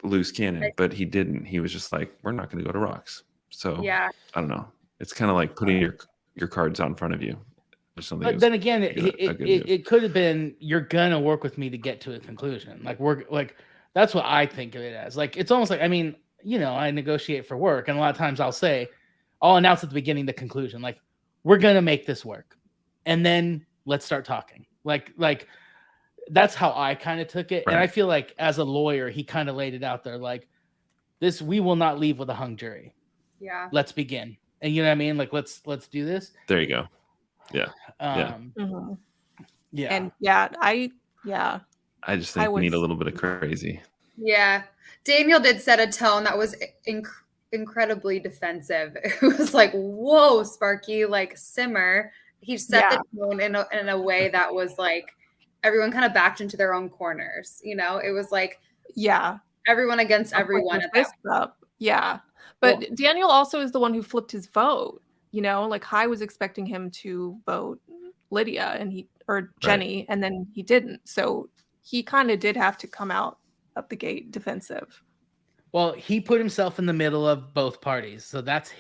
loose cannon, but he didn't. He was just like, we're not going to go to rocks. So yeah, I don't know. It's kind of like putting your cards out in front of you. But then again, it could have been, you're gonna work with me to get to a conclusion. That's what I think of it as. Like, it's almost like, I mean, I negotiate for work, and a lot of times I'll announce at the beginning the conclusion, like, we're gonna make this work, and then let's start talking. Like that's how I kind of took it, right. And I feel like as a lawyer, he kind of laid it out there, like, this, we will not leave with a hung jury. Yeah, let's begin, and you know what I mean. Like, let's do this. There you go. Yeah. Yeah. And I just think we need a little bit of crazy. Yeah. Daniel did set a tone that was incredibly defensive. It was like, whoa, Sparky, like, simmer. He set the tone in a way that was like, everyone kind of backed into their own corners. It was like, everyone against everyone. Yeah. But Daniel also is the one who flipped his vote. Like, High was expecting him to vote Lydia or Jenny, and then he didn't. So he kind of did have to come out of the gate defensive. Well, he put himself in the middle of both parties. So that's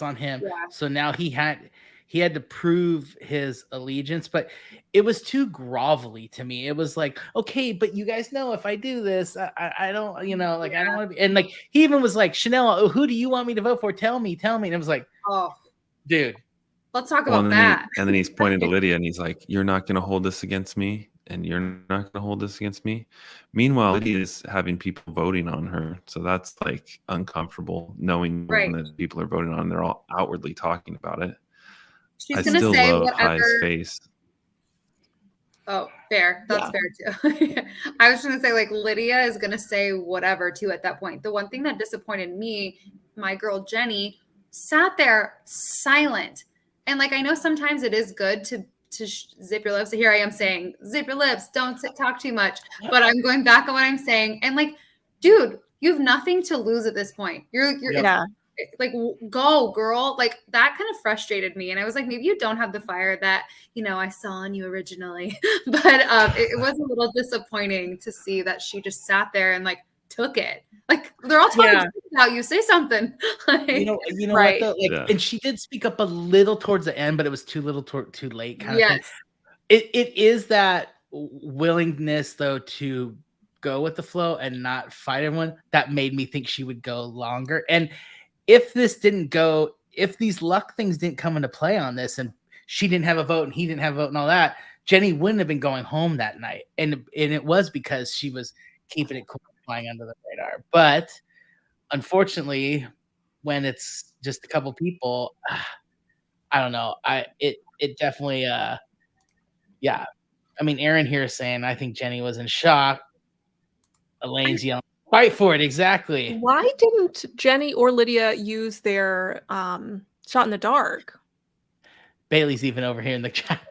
on him. Yeah. So now he had to prove his allegiance, but it was too grovelly to me. It was like, okay, but you guys know, if I do this, I don't, I don't want to be. And like, he even was like, Chanel, who do you want me to vote for? Tell me. And it was like, oh, dude, let's talk about that. And then he's pointing to Lydia and he's like, you're not going to hold this against me, and you're not going to hold this against me. Meanwhile, Lydia is having people voting on her. So that's like uncomfortable, knowing that people are voting on, they're all outwardly talking about it. She's going to say whatever. High's face. Oh, fair. That's fair too. I was going to say, like, Lydia is going to say whatever too at that point. The one thing that disappointed me, my girl Jenny sat there silent. And like, I know sometimes it is good to zip your lips. So here I am saying, zip your lips, don't talk too much. But I'm going back on what I'm saying. And like, dude, you have nothing to lose at this point. You're like, go, girl. Like, that kind of frustrated me. And I was like, maybe you don't have the fire that, I saw in you originally. But it was a little disappointing to see that she just sat there and like took it. Like, they're all talking about you. Say something. Like, you know right. What though? Like, and she did speak up a little towards the end, but it was too little, too late. Kind of thing. It is that willingness though to go with the flow and not fight everyone that made me think she would go longer. And if this didn't go, if these luck things didn't come into play on this, and she didn't have a vote and he didn't have a vote and all that, Jenny wouldn't have been going home that night. And it was because she was keeping it cool, flying under the radar. But unfortunately, when it's just a couple people, I don't know. It definitely I mean, Aaron here is saying, I think Jenny was in shock. Elaine's yelling, fight for it. Exactly. Why didn't Jenny or Lydia use their shot in the dark? Bailey's even over here in the chat.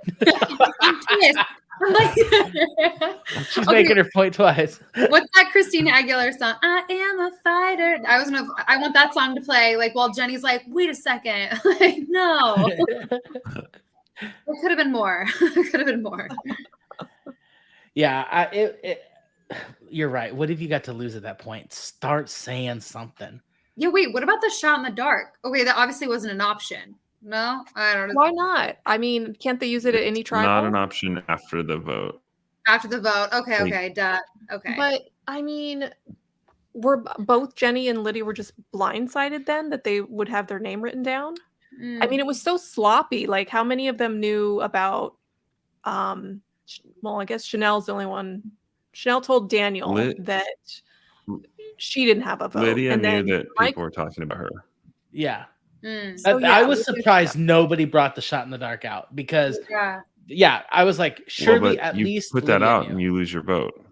She's making her point twice. What's that Christina Aguilera song? I am a fighter. I want that song to play, like, while Jenny's like, wait a second. Like, no. It could have been more. Yeah, you're right. What have you got to lose at that point? Start saying something. Yeah, wait, what about the shot in the dark? Okay, that obviously wasn't an option. No, I don't know. Why not? I mean, can't they use it at any tribal? Not an option after the vote. After the vote. Okay, duh. Okay. But I mean, were both Jenny and Lydia were just blindsided then that they would have their name written down? I mean, it was so sloppy. Like, how many of them knew about well, I guess Chanel's the only one. Chanel told Daniel that she didn't have a vote. Lydia and knew then that Mike, people were talking about her. Yeah. So, I was surprised nobody brought the shot in the dark out because I was like, surely at least put that Lydia out knew. and you lose your vote.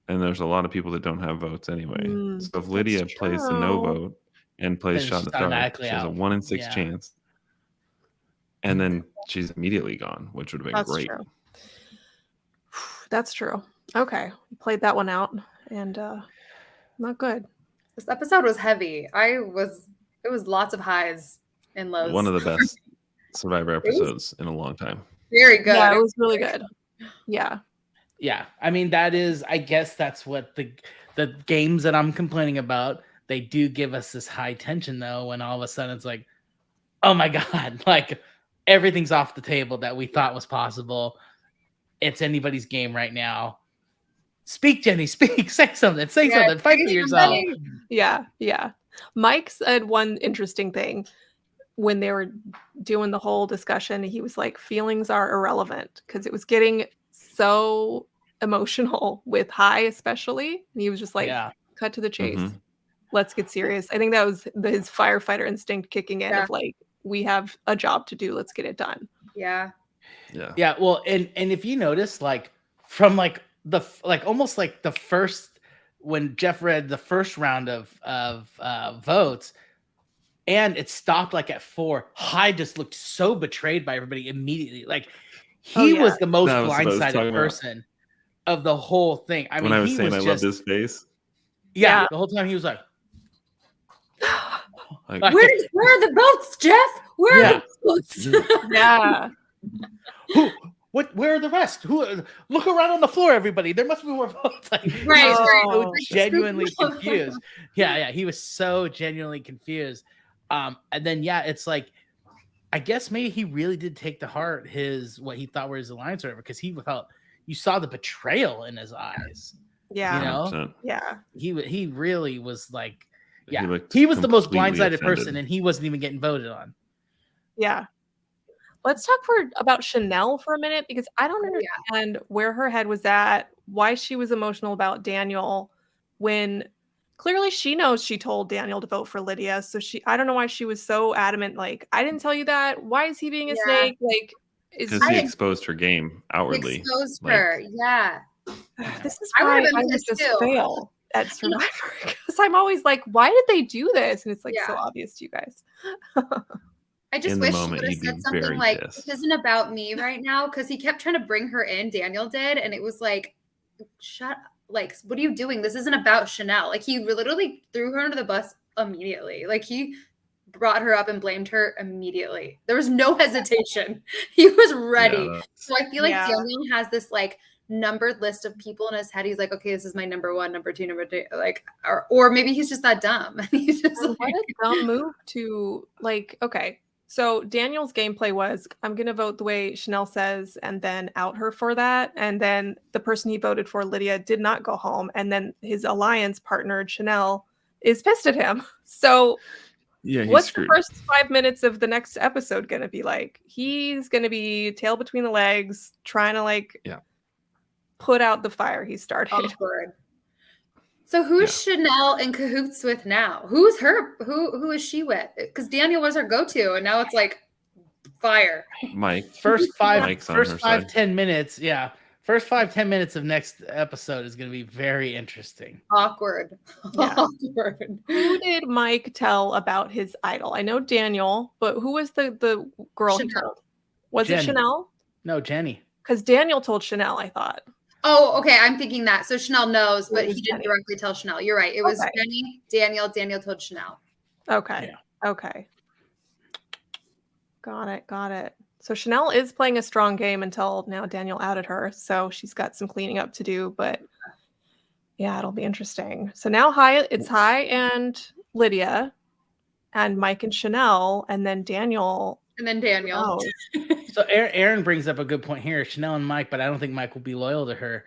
And there's a lot of people that don't have votes anyway. So if Lydia plays the no vote and plays shot in the dark, she has a 1 in 6 chance. And then she's immediately gone, which would have been great. True. That's true. Okay. We played that one out and not good. This episode was heavy. It was lots of highs and lows. One of the best Survivor episodes in a long time. Very good. Yeah, it was really good. Yeah. Yeah. I mean, I guess that's what the games that I'm complaining about, they do give us this high tension though, when all of a sudden it's like, oh my God, like everything's off the table that we thought was possible. It's anybody's game right now. Speak, Jenny, speak, say something, fight for yourself. Yeah. Mike said one interesting thing when they were doing the whole discussion. He was like, feelings are irrelevant, because it was getting so emotional with High, especially. And he was just like, cut to the chase. Let's get serious. I think that was his firefighter instinct kicking in of like, we have a job to do. Let's get it done. Yeah. Well, and if you notice, like from like almost like the first, when Jeff read the first round of votes, and it stopped like at 4, High just looked so betrayed by everybody immediately. Like he was the most blindsided person of the whole thing. I mean, when I was saying I loved his face. Yeah, the whole time he was like, where are the votes, Jeff? Where are the votes? Yeah. Where are the rest? Look around on the floor, everybody. There must be more votes. Like, right. So genuinely confused. Yeah. He was so genuinely confused. And then it's like, I guess maybe he really did take to heart what he thought were his alliance or whatever, because you saw the betrayal in his eyes. Yeah. You know? 100%. Yeah. He really was like, he was the most blindsided person, and he wasn't even getting voted on. Yeah. Let's talk about Chanel for a minute, because I don't understand where her head was at, why she was emotional about Daniel, when clearly she knows she told Daniel to vote for Lydia. So I don't know why she was so adamant. Like, I didn't tell you that. Why is he being a snake? Like, because he exposed her game outwardly. Exposed her. Yeah. This is why I would just fail at Survivor, because I'm always like, why did they do this? And it's like so obvious to you guys. I just wish she would have said something like, this isn't about me right now, because he kept trying to bring her in, Daniel did, and it was like, shut up. Like, what are you doing? This isn't about Chanel. Like, he literally threw her under the bus immediately. Like, he brought her up and blamed her immediately. There was no hesitation. He was ready. So I feel like Daniel has this like numbered list of people in his head. He's like, okay, this is my number 1, number 2, number 3. Like, or maybe he's just that dumb. He's just what a dumb move to like, okay. So Daniel's gameplay was, I'm going to vote the way Chanel says and then out her for that. And then the person he voted for, Lydia, did not go home. And then his alliance partner, Chanel, is pissed at him. So what's screwed. The first 5 minutes of the next episode going to be like? He's going to be tail between the legs, trying to like put out the fire he started. Awkward. So who's Chanel in cahoots with now? Who's her? Who is she with? Because Daniel was her go-to, and now it's like fire. Mike. First 5-10 minutes. Yeah. First 5-10 minutes of next episode is going to be very interesting. Awkward. Yeah. Awkward. Who did Mike tell about his idol? I know Daniel, but who was the girl he told? Was Jenny. It Chanel? No, Jenny. Because Daniel told Chanel, I thought. Oh, okay. I'm thinking that. So Chanel knows, but he didn't directly tell Chanel. You're right. It was Jenny, Daniel. Daniel told Chanel. Okay. Yeah. Okay. Got it. So Chanel is playing a strong game until now Daniel outed her. So she's got some cleaning up to do, but yeah, it'll be interesting. So now it's High and Lydia and Mike and Chanel, and then Daniel. And then Daniel. So Aaron brings up a good point here, Chanel and Mike, but I don't think Mike will be loyal to her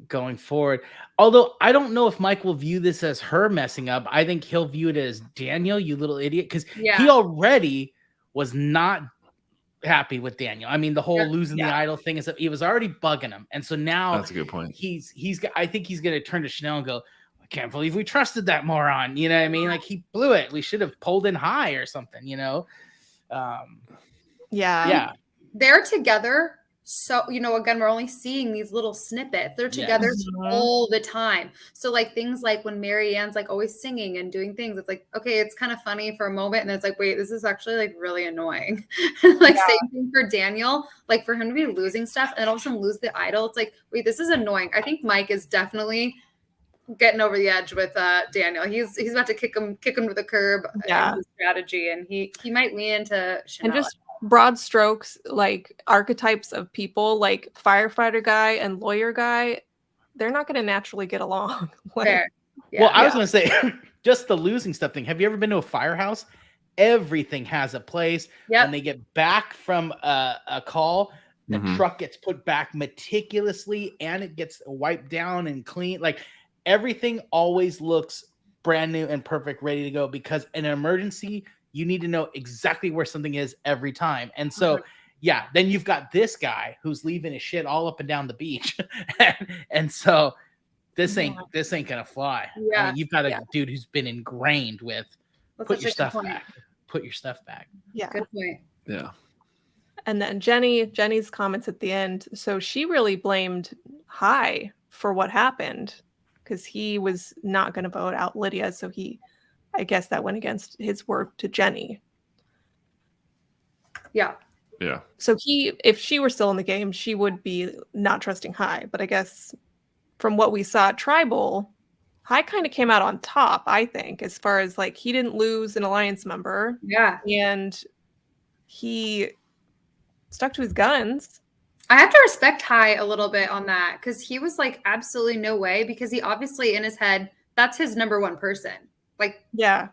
going forward. Although I don't know if Mike will view this as her messing up. I think he'll view it as Daniel, you little idiot, because he already was not happy with Daniel. I mean, the whole losing the idol thing is that he was already bugging him, and so now that's a good point. I think he's going to turn to Chanel and go, I can't believe we trusted that moron. You know what I mean? Like, he blew it. We should have pulled in high or something, you know? Yeah. They're together. So, you know, again, we're only seeing these little snippets. They're together all the time. So like things like when Mary Ann's like always singing and doing things, it's like, okay, it's kind of funny for a moment. And it's like, wait, this is actually like really annoying. Like same thing for Daniel, like for him to be losing stuff and all of a sudden lose the idol. It's like, wait, this is annoying. I think Mike is definitely getting over the edge with Daniel. He's about to kick him to the curb. His strategy, and he might lean into Chanel. And just broad strokes, like archetypes of people, like firefighter guy and lawyer guy, they're not going to naturally get along. Fair. Well, I was going to say, just the losing stuff thing. Have you ever been to a firehouse? Everything has a place. When they get back from a call, the truck gets put back meticulously and it gets wiped down and clean. Like, everything always looks brand new and perfect, ready to go, because in an emergency, you need to know exactly where something is every time. And so, then you've got this guy who's leaving his shit all up and down the beach. And so this ain't gonna fly. Yeah. I mean, you've got a dude who's been ingrained with put your stuff back. Put your stuff back. Yeah. Good point. Yeah. And then Jenny's comments at the end. So she really blamed Hai for what happened, because he was not going to vote out Lydia. So I guess that went against his word to Jenny. Yeah. Yeah. So if she were still in the game, she would be not trusting Hai. But I guess from what we saw at Tribal, Hai kind of came out on top, I think, as far as like he didn't lose an alliance member. Yeah. And he stuck to his guns. I have to respect Hai a little bit on that, because he was like, absolutely no way, because he obviously in his head, that's his number one person. Like, I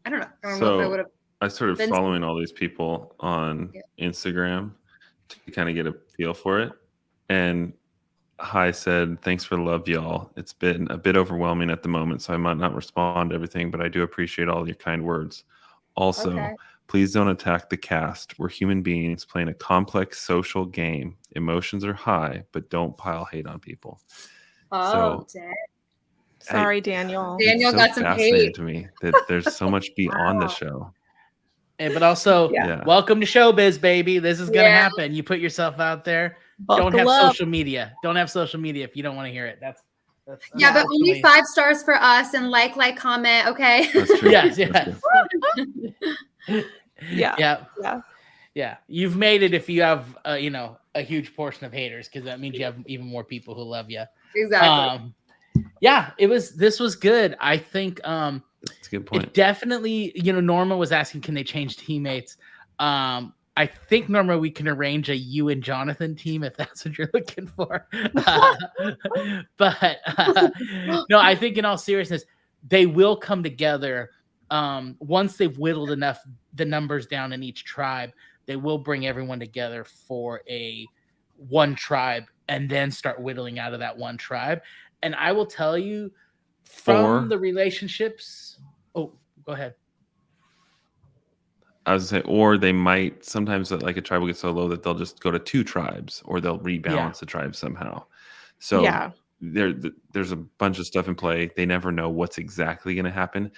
don't know. I don't know if I would have. I started following all these people on Instagram to kind of get a feel for it. And Hai said, "Thanks for the love, y'all. It's been a bit overwhelming at the moment, so I might not respond to everything, but I do appreciate all your kind words. Also, please don't attack the cast. We're human beings playing a complex social game. Emotions are high, but don't pile hate on people." Sorry, Daniel. Daniel got some hate. To me that there's so much beyond the show. But also, welcome to showbiz, baby. This is gonna happen. You put yourself out there. Don't have social media. Don't have social media if you don't want to hear it. That's but only 5 stars for us and like, comment. Okay. That's true. Yes. Yeah. You've made it if you have a huge portion of haters, because that means you have even more people who love you. Exactly. This was good. I think that's a good point. It definitely, Norma was asking, can they change teammates? I think, Norma, we can arrange a you and Jonathan team if that's what you're looking for. But no, I think in all seriousness, they will come together once they've whittled enough the numbers down in each tribe. They will bring everyone together for a one tribe and then start whittling out of that one tribe. And I will tell you from the relationships. Oh, go ahead. I was gonna say, or they might sometimes, like, a tribe will get so low that they'll just go to 2 tribes, or they'll rebalance the tribe somehow. So there's a bunch of stuff in play. They never know what's exactly going to happen.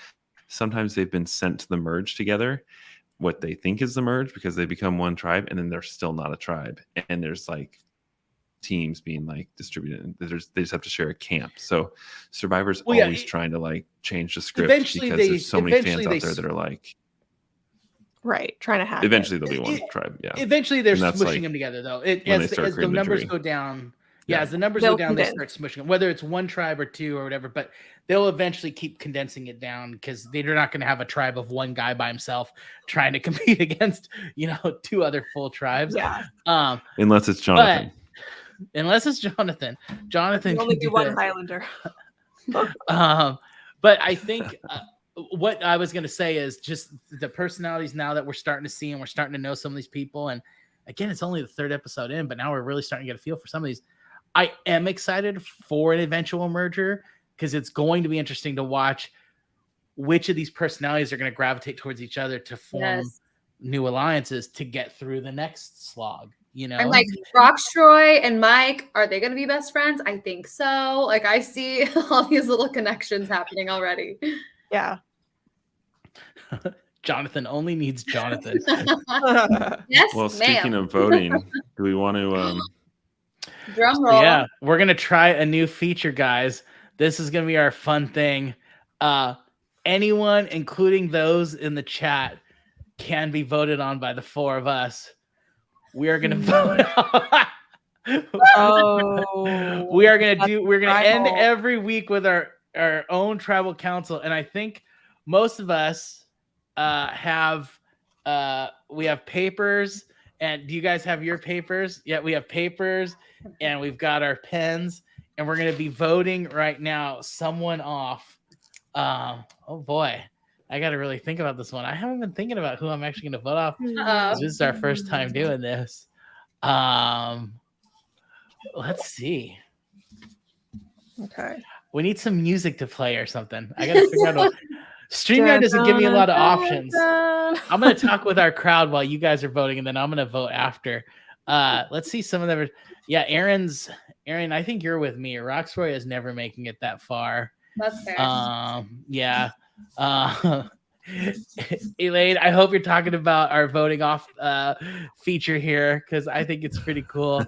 Sometimes they've been sent to the merge together, what they think is the merge, because they become one tribe, and then they're still not a tribe. And there's like teams being like distributed. They just have to share a camp. So Survivor's always trying to like change the script, because there's so many fans out there that are like, trying to hack eventually there'll be one tribe. Eventually they're smushing them together, though. As the numbers go down, as the numbers go down, they start smushing them, whether it's one tribe or 2 or whatever. But they'll eventually keep condensing it down, because they're not going to have a tribe of one guy by himself trying to compete against 2 other full tribes. Unless it's Jonathan. Jonathan only do one Highlander. But I think what I was going to say is just the personalities now that we're starting to see, and we're starting to know some of these people. And again, it's only the 3rd episode in, but now we're really starting to get a feel for some of these. I am excited for an eventual merger, because it's going to be interesting to watch which of these personalities are going to gravitate towards each other to form new alliances to get through the next slog. I'm like, Rockstroy and Mike, are they going to be best friends? I think so. Like, I see all these little connections happening already. Yeah. Jonathan only needs Jonathan. Yes, well, speaking of voting, do we want to drum roll? Yeah, we're gonna try a new feature, guys. This is gonna be our fun thing. Anyone, including those in the chat, can be voted on by the four of us. We are gonna vote. We're gonna end every week with our own tribal council, and I think most of us we have papers. And do you guys have your papers? Yeah, we have papers, and we've got our pens, and we're gonna be voting right now. Someone off. Oh boy, I got to really think about this one. I haven't been thinking about who I'm actually gonna vote off. This is our first time doing this. Let's see. Okay. We need some music to play or something. I gotta figure out what. StreamYard doesn't give me a lot of options. I'm going to talk with our crowd while you guys are voting, and then I'm going to vote after. Let's see some of them. Yeah, Aaron, I think you're with me. Rocksroy is never making it that far. That's fair. Yeah. Elaine, I hope you're talking about our voting off feature here, because I think it's pretty cool.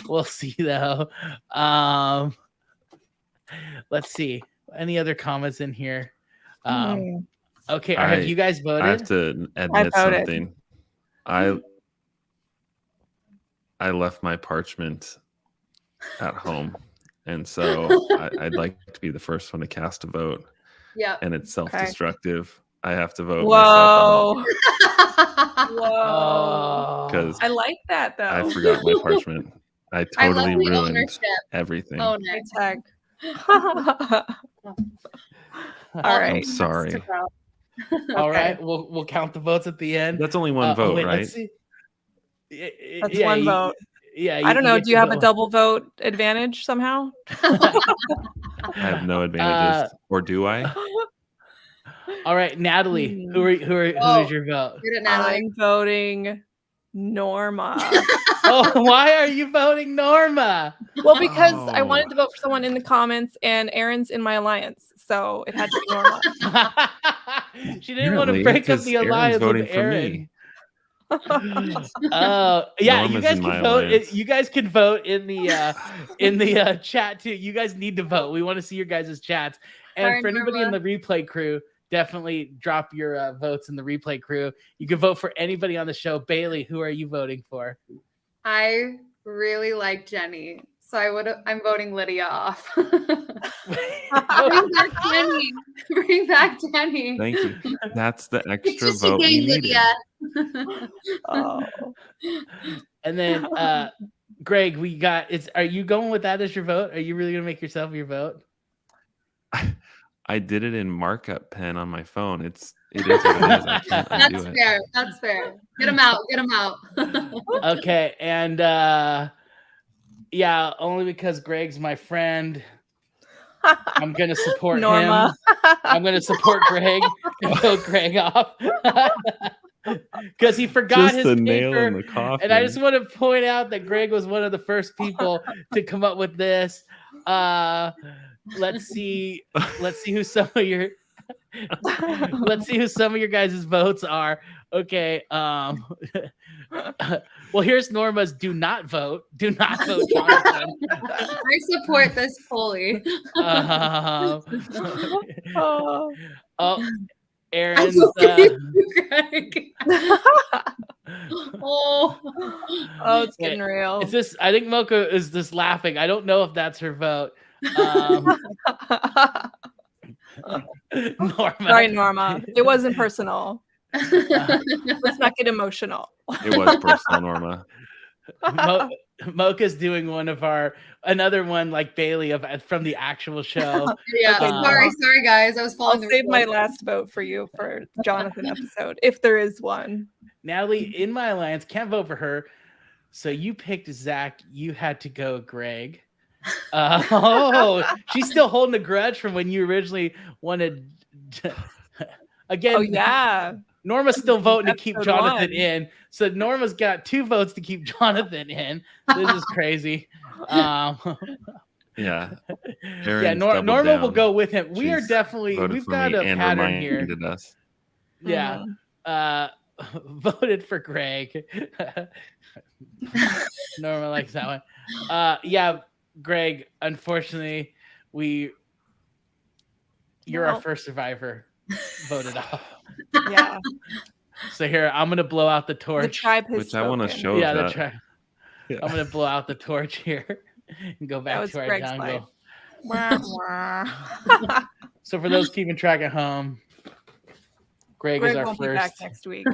We'll see, though. Let's see. Any other comments in here? Okay, have you guys voted? I have to admit something. I left my parchment at home, and so I'd like to be the first one to cast a vote. Yeah, and it's self-destructive. I have to vote. Whoa! Whoa! Because I like that though. I forgot my parchment. I totally ruined everything. Oh, nice. Tag. All right. I'm sorry. All right. We'll count the votes at the end. That's only one vote, right? Let's see. That's one vote. Yeah. I don't know. Do you have a double vote advantage somehow? I have no advantages, or do I? All right, Natalie. Who is your vote? I'm voting Norma. Why are you voting Norma? Well, because I wanted to vote for someone in the comments, and Aaron's in my alliance, so it had to be Norma. She didn't want to break up the alliance with Aaron. Oh, yeah, you guys can vote. You guys can vote in the chat too. You guys need to vote. We want to see your guys' chats. And for anybody in the replay crew, definitely drop your votes in the replay crew. You can vote for anybody on the show. Bailey, who are you voting for? I really like Jenny, so I'm voting Lydia off. Bring back Jenny. Thank you. That's the extra vote we needed. And then Greg, we got are you going with that as your vote? Are you really gonna make yourself your vote? I did it in markup pen on my phone. It is what it is. I can't undo it. Fair. That's fair. Get them out. Okay, and yeah, only because Greg's my friend, I'm gonna support Norma. him. I'm gonna support Greg and vote Greg off. Because he forgot just his the paper, nail in the coffin. And I just want to point out that Greg was one of the first people to come up with this. Let's see who some of your guys' votes are. Okay. Well, here's Norma's do not vote, Jonathan. I support this fully. Aaron's it's getting real. It's this. I think Mocha is just laughing. I don't know if that's her vote. Norma. Sorry, Norma. It wasn't personal. Let's not get emotional. It was personal, Norma. Mocha's doing another one like Bailey from the actual show. Yeah, sorry guys. I was following. I'll save my last vote for you for Jonathan episode if there is one. Natalie in my alliance can't vote for her, so you picked Zach. You had to go Greg. She's still holding a grudge from when you originally wanted. Again, oh yeah. Norma's still voting to keep Episode Jonathan 1. in. So Norma's got 2 votes to keep Jonathan in. This is crazy. Yeah. Yeah, Erin's Norma doubled will down. go with him. We are She's definitely, voted we've for got me a and pattern here. reminded us. Yeah. Voted for Greg. Norma likes that one. Yeah, Greg, unfortunately, you're our first survivor voted off. Yeah. So here, I'm gonna blow out the torch. The tribe has Which I want to spoken. show Yeah, the that. tribe. Yeah. I'm gonna blow out the torch here and go back to our Greg's jungle. Wah, wah. So for those keeping track at home, Greg is our won't be back first. next week.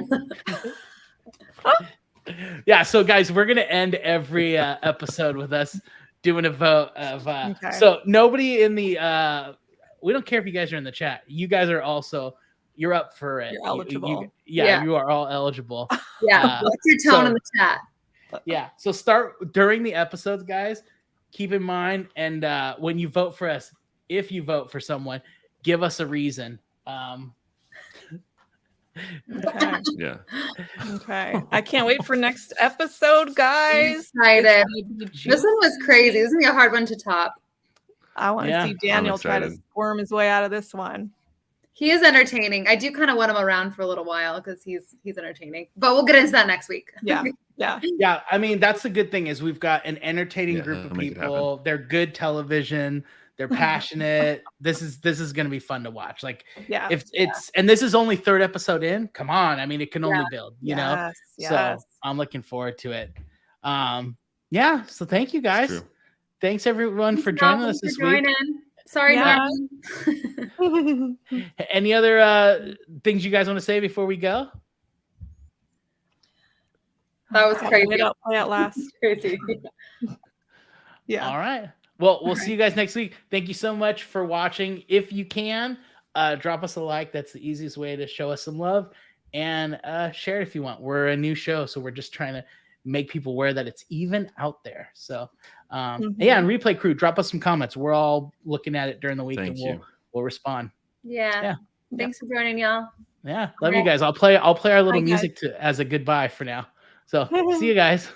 Yeah, so guys, we're gonna end every episode with us doing a vote of Okay. So nobody in the we don't care if you guys are in the chat. You guys are also, you're up for it. You're eligible. You are all eligible. Yeah. What's your tone in the chat? Yeah. So start during the episodes, guys. Keep in mind, and when you vote for us, if you vote for someone, give us a reason. Okay. Yeah. Okay. I can't wait for next episode, guys. Excited. It's gonna be This one was crazy. This is gonna be a hard one to top. I want to Yeah, see Daniel try to excited. squirm his way out of this one. He is entertaining. I do kind of want him around for a little while because he's entertaining. But we'll get into that next week. Yeah. Yeah. Yeah, I mean that's the good thing is we've got an entertaining Yeah, group of it'll make it people. They're good television. They're passionate. This is gonna be fun to watch. Like Yeah. if it's and this is only 3rd episode in. Come on, I mean it can only build. You know. Yes. So I'm looking forward to it. Yeah. So thank you guys. True. Thanks everyone for joining us this week. Sorry, Yeah. Norman. Any other things you guys want to say before we go? That was crazy. Play out last. Crazy. Yeah. All right. Well, we'll see you guys next week. Thank you so much for watching. If you can, drop us a like. That's the easiest way to show us some love. And share it if you want. We're a new show, so we're just trying to make people aware that it's even out there. So, yeah, and Replay Crew, drop us some comments. We're all looking at it during the week, Thank and we'll respond. Yeah. Thanks for joining, y'all. Yeah, love you guys. I'll play our little Bye, music as a goodbye for now. So, see you guys.